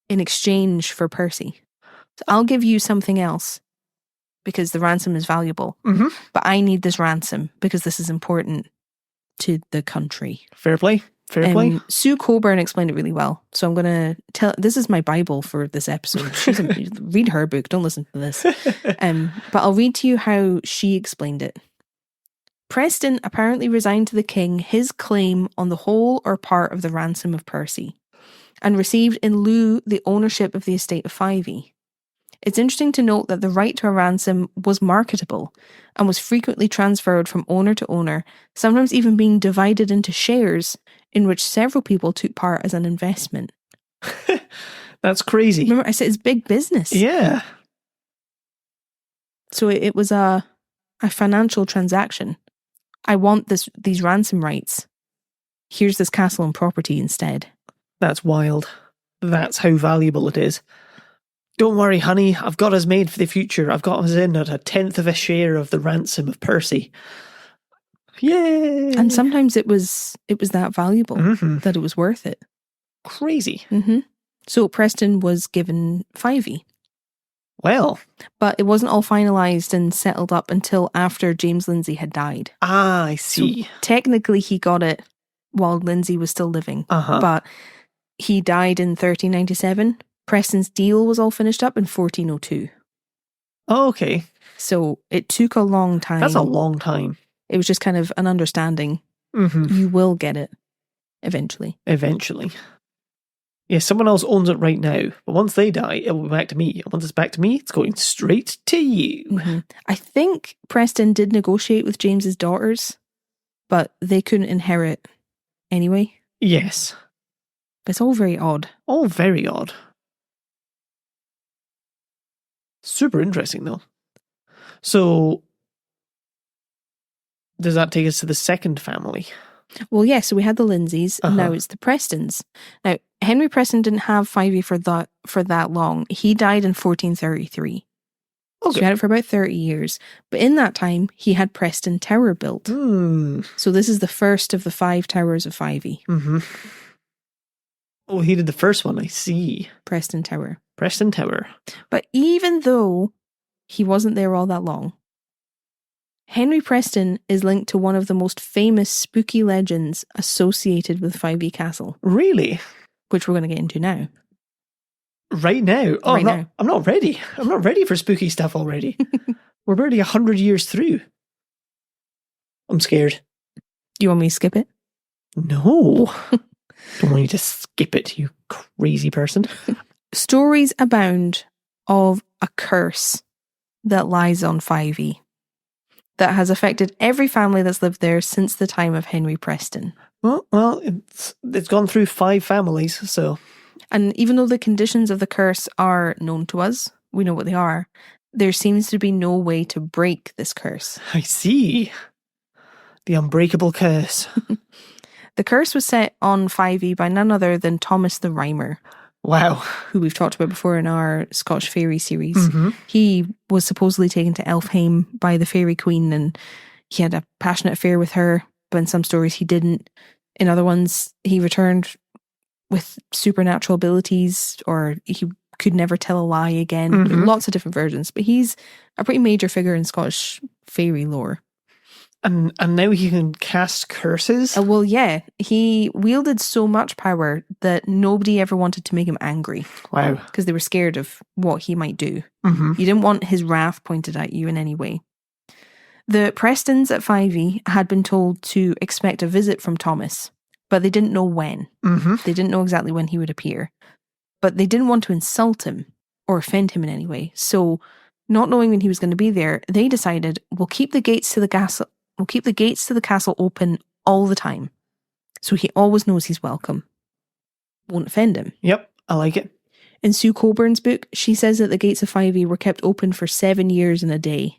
[SPEAKER 2] in exchange for Percy. So I'll give you something else because the ransom is valuable. But I need this ransom because this is important to the country.
[SPEAKER 3] Fair play. Fair play.
[SPEAKER 2] Sue Coburn explained it really well. So I'm going to tell, this is my Bible for this episode. Read her book. Don't listen to this. But I'll read to you how she explained it. Preston apparently resigned to the king his claim on the whole or part of the ransom of Percy and received in lieu the ownership of the estate of Fyvie. It's interesting to note that the right to a ransom was marketable and was frequently transferred from owner to owner, sometimes even being divided into shares in which several people took part as an investment.
[SPEAKER 3] That's crazy.
[SPEAKER 2] Remember, I said it's big business.
[SPEAKER 3] Yeah.
[SPEAKER 2] So it was a financial transaction. I want these ransom rights. Here's this castle and property instead.
[SPEAKER 3] That's wild. That's how valuable it is. Don't worry, honey. I've got us made for the future. I've got us in at 1/10 of a share of the ransom of Percy. Yay!
[SPEAKER 2] And sometimes it was that valuable that it was worth it.
[SPEAKER 3] Crazy.
[SPEAKER 2] So Preston was given Fyvie.
[SPEAKER 3] Well.
[SPEAKER 2] But it wasn't all finalised and settled up until after James Lindsay had died.
[SPEAKER 3] Ah, I see.
[SPEAKER 2] So technically he got it while Lindsay was still living. But he died in 1397. Preston's deal was all finished up in 1402.
[SPEAKER 3] Oh, okay.
[SPEAKER 2] So it took a long time.
[SPEAKER 3] That's a long time.
[SPEAKER 2] It was just kind of an understanding. You will get it eventually.
[SPEAKER 3] Eventually. Yeah, someone else owns it right now, but once they die, it will be back to me. And once it's back to me, it's going straight to you.
[SPEAKER 2] I think Preston did negotiate with James's daughters, but they couldn't inherit anyway.
[SPEAKER 3] Yes.
[SPEAKER 2] But it's all very odd.
[SPEAKER 3] All very odd. Super interesting, though. So, does that take us to the second family?
[SPEAKER 2] Well, yeah, so we had the Lindsays, and now it's the Prestons. Now, Henry Preston didn't have Fyvie for that long. He died in 1433. Okay. So he had it for about 30 years. But in that time, he had Preston Tower built. So this is the first of the 5 towers of Fyvie.
[SPEAKER 3] Oh, he did the first one, I see.
[SPEAKER 2] Preston Tower.
[SPEAKER 3] Preston Tower.
[SPEAKER 2] But even though he wasn't there all that long, Henry Preston is linked to one of the most famous spooky legends associated with Fyvie Castle.
[SPEAKER 3] Really?
[SPEAKER 2] Which we're going to get into now.
[SPEAKER 3] Right now? Oh, I'm not ready. I'm not ready for spooky stuff already. We're barely 100 years through. I'm scared.
[SPEAKER 2] You want me to skip it?
[SPEAKER 3] No. Don't want you to skip it, you crazy person.
[SPEAKER 2] Stories abound of a curse that lies on Fyvie that has affected every family that's lived there since the time of Henry Preston.
[SPEAKER 3] Well, it's gone through 5 families, so...
[SPEAKER 2] And even though the conditions of the curse are known to us, we know what they are, there seems to be no way to break this curse.
[SPEAKER 3] I see. The unbreakable curse.
[SPEAKER 2] The curse was set on Fyvie by none other than Thomas the Rhymer.
[SPEAKER 3] Wow.
[SPEAKER 2] Who we've talked about before in our Scotch Fairy series. He was supposedly taken to Elfheim by the Fairy Queen and he had a passionate affair with her, but in some stories he didn't. In other ones, he returned with supernatural abilities, or he could never tell a lie again.
[SPEAKER 3] Mhm.
[SPEAKER 2] Lots of different versions, but he's a pretty major figure in Scottish fairy lore.
[SPEAKER 3] And now he can cast curses?
[SPEAKER 2] Well, yeah, he wielded so much power that nobody ever wanted to make him angry.
[SPEAKER 3] Wow.
[SPEAKER 2] Because they were scared of what he might do.
[SPEAKER 3] Mm-hmm.
[SPEAKER 2] You didn't want his wrath pointed at you in any way. The Prestons at Fyvie had been told to expect a visit from Thomas, but they didn't know when.
[SPEAKER 3] Mm-hmm.
[SPEAKER 2] They didn't know exactly when he would appear. But they didn't want to insult him or offend him in any way. So, not knowing when he was going to be there, they decided, we'll keep the gates to the castle. We'll keep the gates to the castle open all the time, so he always knows he's welcome. Won't offend him.
[SPEAKER 3] Yep, I like it.
[SPEAKER 2] In Sue Colburn's book, she says that the gates of Fyvie were kept open for 7 years and a day.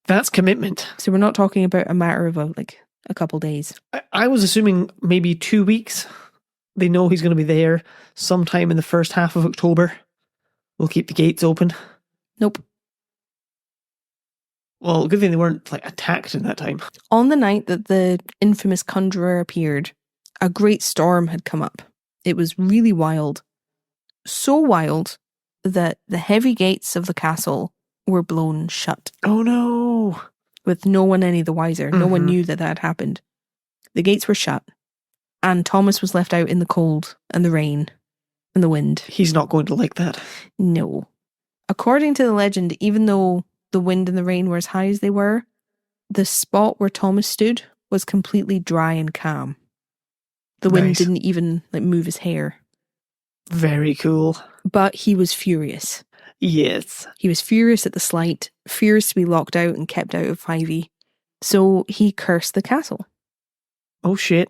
[SPEAKER 3] That's commitment.
[SPEAKER 2] So we're not talking about a matter of a couple days.
[SPEAKER 3] I was assuming maybe 2 weeks. They know he's going to be there sometime in the first half of October. We'll keep the gates open.
[SPEAKER 2] Nope.
[SPEAKER 3] Well, good thing they weren't attacked in that time.
[SPEAKER 2] On the night that the infamous conjurer appeared, a great storm had come up. It was really wild. So wild that the heavy gates of the castle were blown shut.
[SPEAKER 3] Oh no.
[SPEAKER 2] With no one any the wiser. No one
[SPEAKER 3] Mhm.
[SPEAKER 2] knew that had happened. The gates were shut, and Thomas was left out in the cold and the rain and the wind.
[SPEAKER 3] He's not going to like that.
[SPEAKER 2] No. According to the legend, even though the wind and the rain were as high as they were, the spot where Thomas stood was completely dry and calm. The wind
[SPEAKER 3] Nice.
[SPEAKER 2] didn't even move his hair.
[SPEAKER 3] Very cool.
[SPEAKER 2] But he was furious.
[SPEAKER 3] Yes.
[SPEAKER 2] He was furious at the slight, furious to be locked out and kept out of Fyvie. So he cursed the castle.
[SPEAKER 3] Oh shit.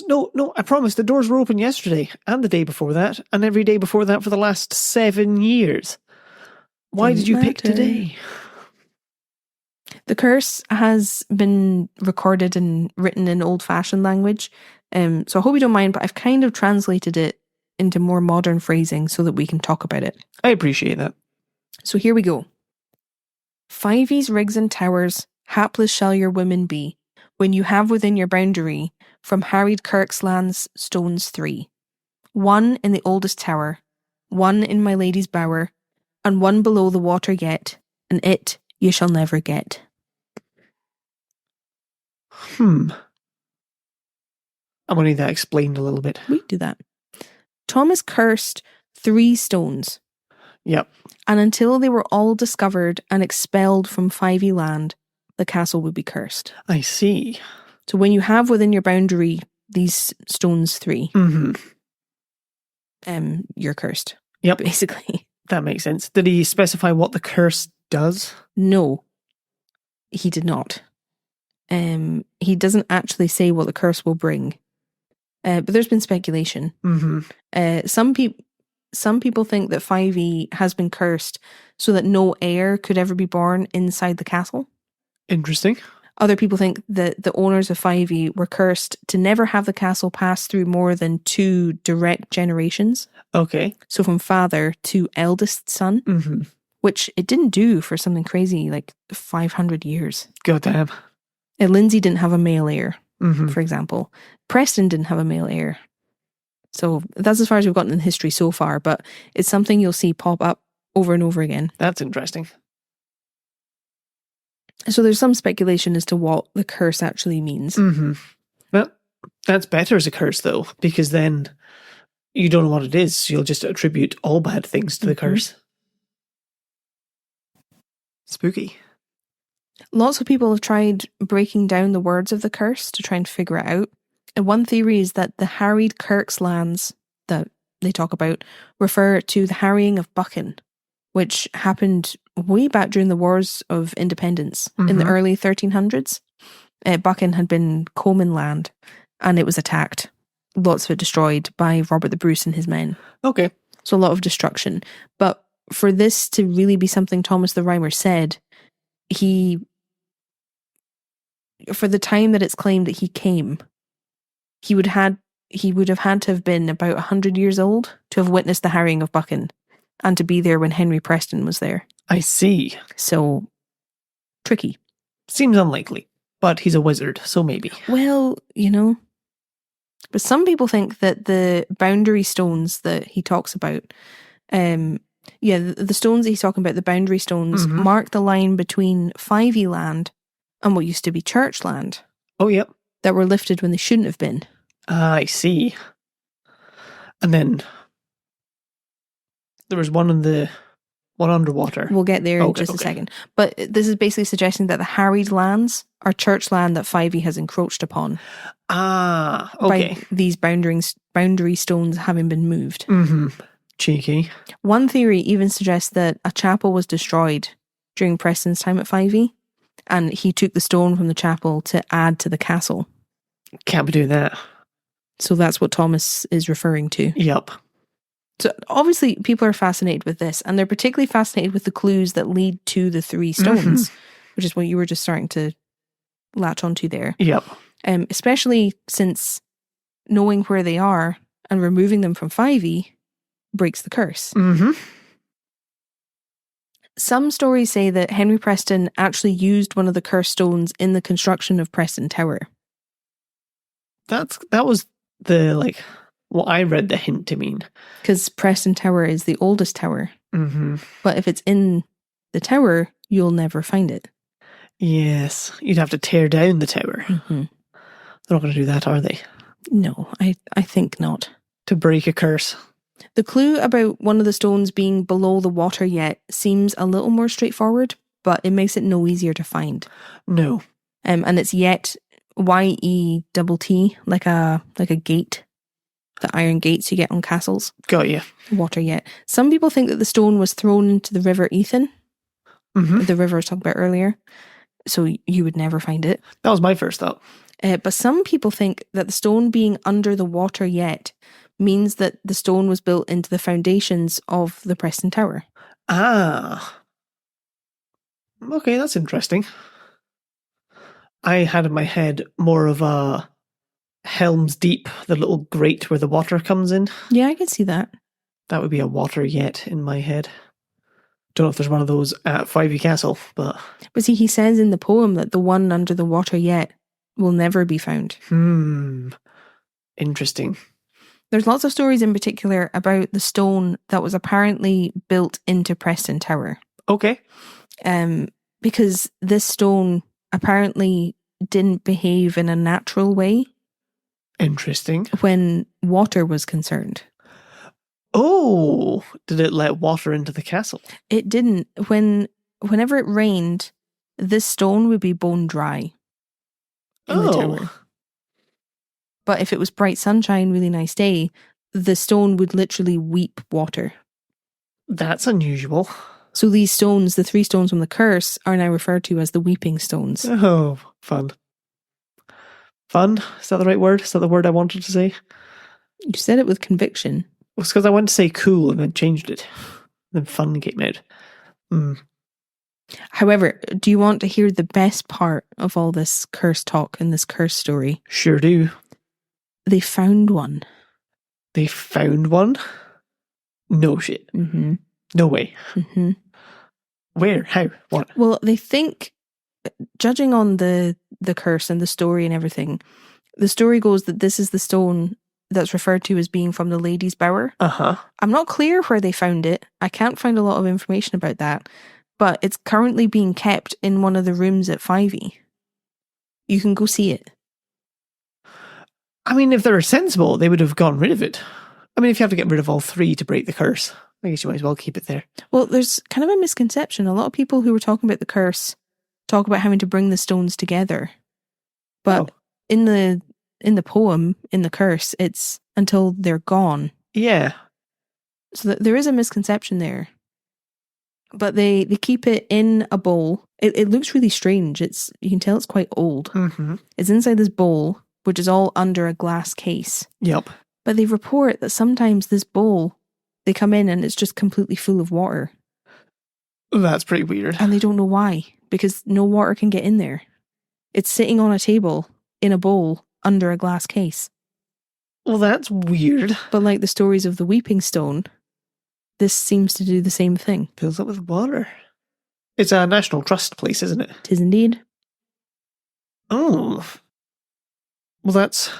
[SPEAKER 3] No, I promise the doors were open yesterday and the day before that and every day before that for the last 7 years. Why
[SPEAKER 2] Didn't
[SPEAKER 3] did you pick
[SPEAKER 2] matter.
[SPEAKER 3] today?
[SPEAKER 2] The curse has been recorded and written in old-fashioned language. So I hope you don't mind, but I've kind of translated it into more modern phrasing so that we can talk about it.
[SPEAKER 3] I appreciate that.
[SPEAKER 2] So here we go. Fyvie's rigs and towers, hapless shall your women be, when you have within your boundary, from harried kirk's lands, stones 3. 1 in the oldest tower, 1 in my lady's bower, and 1 below the water yet, and it you shall never get.
[SPEAKER 3] I'm going to need that explained a little bit.
[SPEAKER 2] We do that. Thomas cursed 3 stones,
[SPEAKER 3] Yep.
[SPEAKER 2] and until they were all discovered and expelled from Fyvie land, the castle would be cursed.
[SPEAKER 3] I see.
[SPEAKER 2] So when you have within your boundary these stones 3,
[SPEAKER 3] Mm-hmm.
[SPEAKER 2] you're cursed.
[SPEAKER 3] Yep.
[SPEAKER 2] Basically.
[SPEAKER 3] That makes sense. Did he specify what the curse does?
[SPEAKER 2] No, he did not. He doesn't actually say what the curse will bring. But there's been speculation.
[SPEAKER 3] Mm-hmm.
[SPEAKER 2] Some people think that Fyvie has been cursed so that no heir could ever be born inside the castle.
[SPEAKER 3] Interesting.
[SPEAKER 2] Other people think that the owners of Fyvie were cursed to never have the castle pass through more than 2 direct generations.
[SPEAKER 3] Okay.
[SPEAKER 2] So from father to eldest son,
[SPEAKER 3] Mm-hmm.
[SPEAKER 2] which it didn't do for something crazy like 500 years.
[SPEAKER 3] Goddamn.
[SPEAKER 2] Lindsay didn't have a male heir,
[SPEAKER 3] Mm-hmm.
[SPEAKER 2] for example. Preston didn't have a male heir. So that's as far as we've gotten in history so far, but it's something you'll see pop up over and over again.
[SPEAKER 3] That's interesting.
[SPEAKER 2] So there's some speculation as to what the curse actually means.
[SPEAKER 3] Mm-hmm. Well, that's better as a curse, though, because then you don't know what it is. So you'll just attribute all bad things to the
[SPEAKER 2] Mhm.
[SPEAKER 3] curse. Spooky.
[SPEAKER 2] Lots of people have tried breaking down the words of the curse to try and figure it out. And one theory is that the harried Kirk's lands that they talk about refer to the harrying of Buchan, which happened way back during the Wars of Independence in the
[SPEAKER 3] Mhm.
[SPEAKER 2] early 1300s. Buchan had been Comyn land and it was attacked. Lots of it destroyed by Robert the Bruce and his men.
[SPEAKER 3] Okay.
[SPEAKER 2] So a lot of destruction. But for this to really be something Thomas the Rhymer said, for the time that it's claimed that he came, he would have had to have been about 100 years old to have witnessed the harrying of Buchan and to be there when Henry Preston was there.
[SPEAKER 3] I see.
[SPEAKER 2] So, tricky.
[SPEAKER 3] Seems unlikely. But he's a wizard, so maybe.
[SPEAKER 2] Well, you know. But some people think that the boundary stones that he talks about, the stones that he's talking about, the boundary stones, mark the line between Fyvie land and what used to be church land.
[SPEAKER 3] Oh, yep.
[SPEAKER 2] That were lifted when they shouldn't have been.
[SPEAKER 3] I see. And then there was one underwater.
[SPEAKER 2] We'll get there in just a second. But this is basically suggesting that the harried lands are church land that Fyvie has encroached upon.
[SPEAKER 3] Ah, okay.
[SPEAKER 2] By these boundary stones having been moved.
[SPEAKER 3] Mm-hmm. Cheeky.
[SPEAKER 2] One theory even suggests that a chapel was destroyed during Preston's time at Fyvie, and he took the stone from the chapel to add to the castle.
[SPEAKER 3] Can't be doing that.
[SPEAKER 2] So that's what Thomas is referring to.
[SPEAKER 3] Yep.
[SPEAKER 2] So obviously people are fascinated with this, and they're particularly fascinated with the clues that lead to the three stones, which is what you were just starting to latch onto there.
[SPEAKER 3] Yep.
[SPEAKER 2] Especially since knowing where they are and removing them from Fyvie breaks the curse.
[SPEAKER 3] Mm-hmm.
[SPEAKER 2] Some stories say that Henry Preston actually used one of the cursed stones in the construction of Preston Tower.
[SPEAKER 3] That was what I read the hint to mean.
[SPEAKER 2] Because Preston Tower is the oldest tower.
[SPEAKER 3] Mm-hmm.
[SPEAKER 2] But if it's in the tower, you'll never find it.
[SPEAKER 3] Yes. You'd have to tear down the tower.
[SPEAKER 2] Mm-hmm.
[SPEAKER 3] They're not going to do that, are they?
[SPEAKER 2] No, I think not.
[SPEAKER 3] To break a curse.
[SPEAKER 2] The clue about one of the stones being below the water yet seems a little more straightforward, but it makes it no easier to find.
[SPEAKER 3] No.
[SPEAKER 2] And it's yet YETT, like a gate. The iron gates you get on castles.
[SPEAKER 3] Got you.
[SPEAKER 2] Water yet. Some people think that the stone was thrown into the River Ethan.
[SPEAKER 3] Mm-hmm.
[SPEAKER 2] The river I was talking about earlier. So you would never find it.
[SPEAKER 3] That was my first thought.
[SPEAKER 2] But some people think that the stone being under the water yet means that the stone was built into the foundations of the Preston Tower.
[SPEAKER 3] Ah. Okay, that's interesting. I had in my head more of a Helm's Deep, the little grate where the water comes in.
[SPEAKER 2] Yeah, I can see that.
[SPEAKER 3] That would be a water yet in my head. Don't know if there's one of those at Fyvie Castle, but...
[SPEAKER 2] But see, he says in the poem that the one under the water yet will never be found.
[SPEAKER 3] Interesting.
[SPEAKER 2] There's lots of stories in particular about the stone that was apparently built into Preston Tower.
[SPEAKER 3] Okay.
[SPEAKER 2] Because this stone apparently didn't behave in a natural way.
[SPEAKER 3] Interesting.
[SPEAKER 2] When water was concerned.
[SPEAKER 3] Oh, did it let water into the castle?
[SPEAKER 2] It didn't. Whenever it rained, this stone would be bone dry in the tower. But if it was bright sunshine, really nice day, the stone would literally weep water.
[SPEAKER 3] That's unusual.
[SPEAKER 2] So these stones, the three stones from the curse, are now referred to as the weeping stones.
[SPEAKER 3] Oh, fun. Fun? Is that the right word? Is that the word I wanted to say?
[SPEAKER 2] You said it with conviction.
[SPEAKER 3] It was because I went to say cool and then changed it. Then fun came out.
[SPEAKER 2] However, do you want to hear the best part of all this curse talk and this curse story?
[SPEAKER 3] Sure do.
[SPEAKER 2] They found one.
[SPEAKER 3] They found one? No shit.
[SPEAKER 2] Mm-hmm.
[SPEAKER 3] No way.
[SPEAKER 2] Mm-hmm.
[SPEAKER 3] Where? How? What?
[SPEAKER 2] Well, they think, judging on the curse and the story and everything, the story goes that this is the stone that's referred to as being from the Lady's Bower.
[SPEAKER 3] Uh-huh.
[SPEAKER 2] I'm not clear where they found it. I can't find a lot of information about that. But it's currently being kept in one of the rooms at Fyvie. You can go see it.
[SPEAKER 3] I mean, if they're sensible, they would have gotten rid of it. I mean, if you have to get rid of all three to break the curse, I guess you might as well keep it there.
[SPEAKER 2] Well, there's kind of a misconception. A lot of people who were talking about the curse talk about having to bring the stones together. But in the poem, in the curse, it's until they're gone.
[SPEAKER 3] Yeah.
[SPEAKER 2] So there is a misconception there. But they keep it in a bowl. It looks really strange. You can tell it's quite old.
[SPEAKER 3] Mm-hmm.
[SPEAKER 2] It's inside this bowl, which is all under a glass case.
[SPEAKER 3] Yep.
[SPEAKER 2] But they report that sometimes this bowl, they come in and it's just completely full of water.
[SPEAKER 3] That's pretty weird.
[SPEAKER 2] And they don't know why, because no water can get in there. It's sitting on a table in a bowl under a glass case.
[SPEAKER 3] Well, that's weird.
[SPEAKER 2] But like the stories of the Weeping Stone, this seems to do the same thing.
[SPEAKER 3] Fills up with water. It's a National Trust place, isn't it?
[SPEAKER 2] 'Tis indeed.
[SPEAKER 3] Oh. Well, that's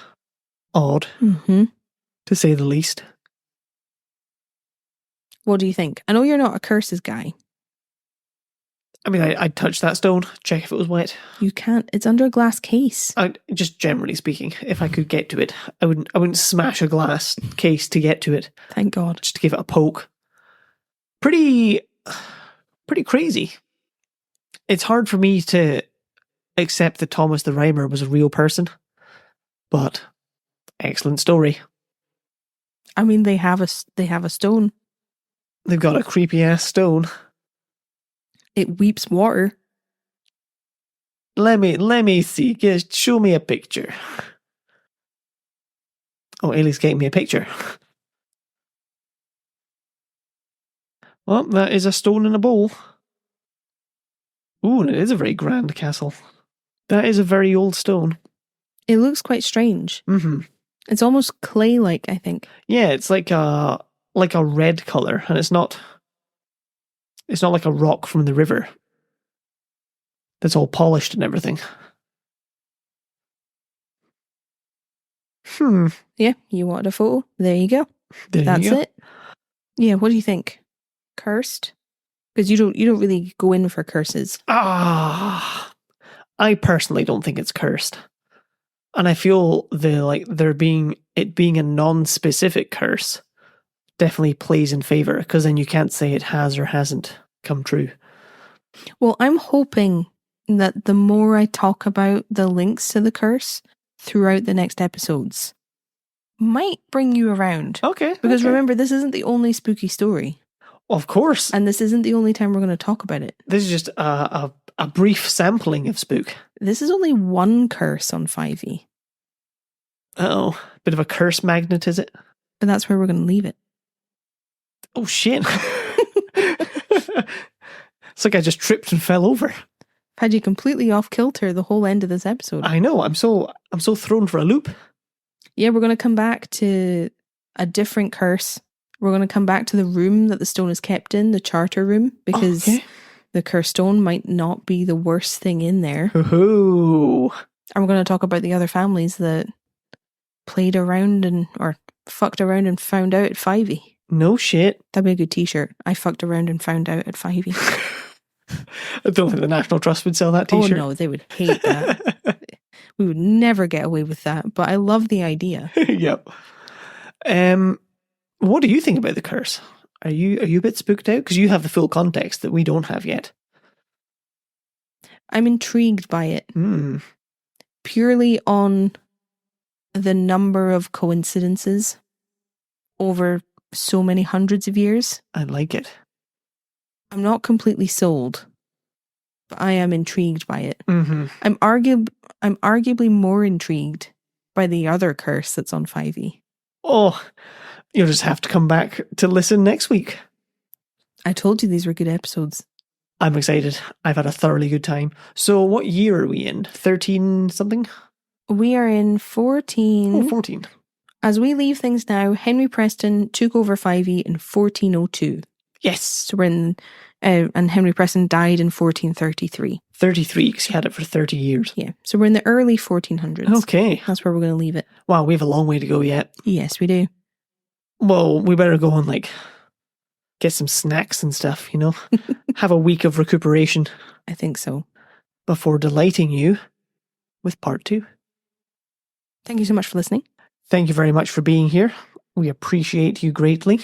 [SPEAKER 3] odd,
[SPEAKER 2] Mm-hmm.
[SPEAKER 3] to say the least.
[SPEAKER 2] What do you think? I know you're not a curses guy.
[SPEAKER 3] I mean, I'd touch that stone, check if it was wet.
[SPEAKER 2] You can't. It's under a glass case.
[SPEAKER 3] Just generally speaking, if I could get to it, I wouldn't smash a glass case to get to it.
[SPEAKER 2] Thank God.
[SPEAKER 3] Just to give it a poke. Pretty crazy. It's hard for me to accept that Thomas the Rhymer was a real person, but excellent story.
[SPEAKER 2] I mean, they have a stone.
[SPEAKER 3] They've got a creepy ass stone.
[SPEAKER 2] It weeps water.
[SPEAKER 3] Let me see. Just show me a picture. Oh, Eilidh's getting me a picture. Well, that is a stone in a bowl. Ooh, and it is a very grand castle. That is a very old stone.
[SPEAKER 2] It looks quite strange.
[SPEAKER 3] Mm-hmm.
[SPEAKER 2] It's almost clay-like, I think.
[SPEAKER 3] Yeah, it's like a red colour, and it's not like a rock from the river that's all polished and everything.
[SPEAKER 2] Yeah, you wanted a photo? There you go.
[SPEAKER 3] That's
[SPEAKER 2] it. Yeah, what do you think? Cursed? Because you don't really go in for curses.
[SPEAKER 3] I personally don't think it's cursed. And I feel it being a non-specific curse definitely plays in favour, because then you can't say it has or hasn't come true.
[SPEAKER 2] Well, I'm hoping that the more I talk about the links to the curse throughout the next episodes might bring you around.
[SPEAKER 3] Okay.
[SPEAKER 2] Because remember, this isn't the only spooky story.
[SPEAKER 3] Of course.
[SPEAKER 2] And this isn't the only time we're going to talk about it.
[SPEAKER 3] This is just a brief sampling of spook.
[SPEAKER 2] This is only one curse on Fyvie.
[SPEAKER 3] Uh-oh. Bit of a curse magnet, is it?
[SPEAKER 2] But that's where we're going to leave it.
[SPEAKER 3] Oh, shit. It's like I just tripped and fell over.
[SPEAKER 2] Had you completely off kilter the whole end of this episode.
[SPEAKER 3] I know. I'm so thrown for a loop.
[SPEAKER 2] Yeah, we're going to come back to a different curse. We're going to come back to the room that the stone is kept in, the charter room, because the cursed stone might not be the worst thing in there.
[SPEAKER 3] Ooh.
[SPEAKER 2] And we're going to talk about the other families that played around or fucked around and found out at Fyvie.
[SPEAKER 3] No shit.
[SPEAKER 2] That'd be a good t-shirt. I fucked around and found out at Fyvie.
[SPEAKER 3] I don't think the National Trust would sell that t-shirt.
[SPEAKER 2] Oh no, they would hate that. We would never get away with that, but I love the idea.
[SPEAKER 3] Yep. What do you think about the curse? Are you a bit spooked out? Because you have the full context that we don't have yet.
[SPEAKER 2] I'm intrigued by it. Purely on the number of coincidences over so many hundreds of years.
[SPEAKER 3] I like it.
[SPEAKER 2] I'm not completely sold, but I am intrigued by it.
[SPEAKER 3] Mm-hmm.
[SPEAKER 2] I'm arguably more intrigued by the other curse that's on Fyvie.
[SPEAKER 3] Oh, you'll just have to come back to listen next week.
[SPEAKER 2] I told you these were good episodes.
[SPEAKER 3] I'm excited. I've had a thoroughly good time. So what year are we in? 13 something?
[SPEAKER 2] We are in 14.
[SPEAKER 3] Oh, 14.
[SPEAKER 2] As we leave things now, Henry Preston took over Fyvie in 1402.
[SPEAKER 3] Yes.
[SPEAKER 2] So we're in, and Henry Preston died in 1433.
[SPEAKER 3] 33, because he had it for 30 years.
[SPEAKER 2] Yeah. So we're in the early 1400s.
[SPEAKER 3] Okay.
[SPEAKER 2] That's where we're going to leave it.
[SPEAKER 3] Wow, we have a long way to go yet.
[SPEAKER 2] Yes, we do.
[SPEAKER 3] Well, we better go and get some snacks and stuff, have a week of recuperation.
[SPEAKER 2] I think so.
[SPEAKER 3] Before delighting you with part 2.
[SPEAKER 2] Thank you so much for listening.
[SPEAKER 3] Thank you very much for being here. We appreciate you greatly.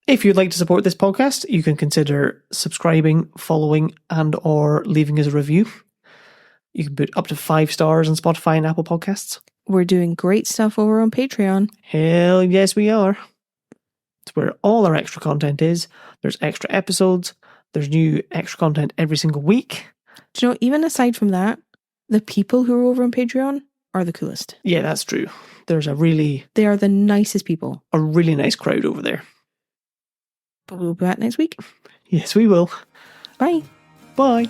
[SPEAKER 3] If you'd like to support this podcast, you can consider subscribing, following, and or leaving us a review. You can put up to 5 stars on Spotify and Apple Podcasts.
[SPEAKER 2] We're doing great stuff over on Patreon.
[SPEAKER 3] Hell yes, we are. It's where all our extra content is. There's extra episodes. There's new extra content every single week.
[SPEAKER 2] Do you know, even aside from that, the people who are over on Patreon are the coolest.
[SPEAKER 3] Yeah, that's true. There's
[SPEAKER 2] they are the nicest people.
[SPEAKER 3] A really nice crowd over there.
[SPEAKER 2] But we'll be back next week.
[SPEAKER 3] Yes, we will.
[SPEAKER 2] Bye.
[SPEAKER 3] Bye.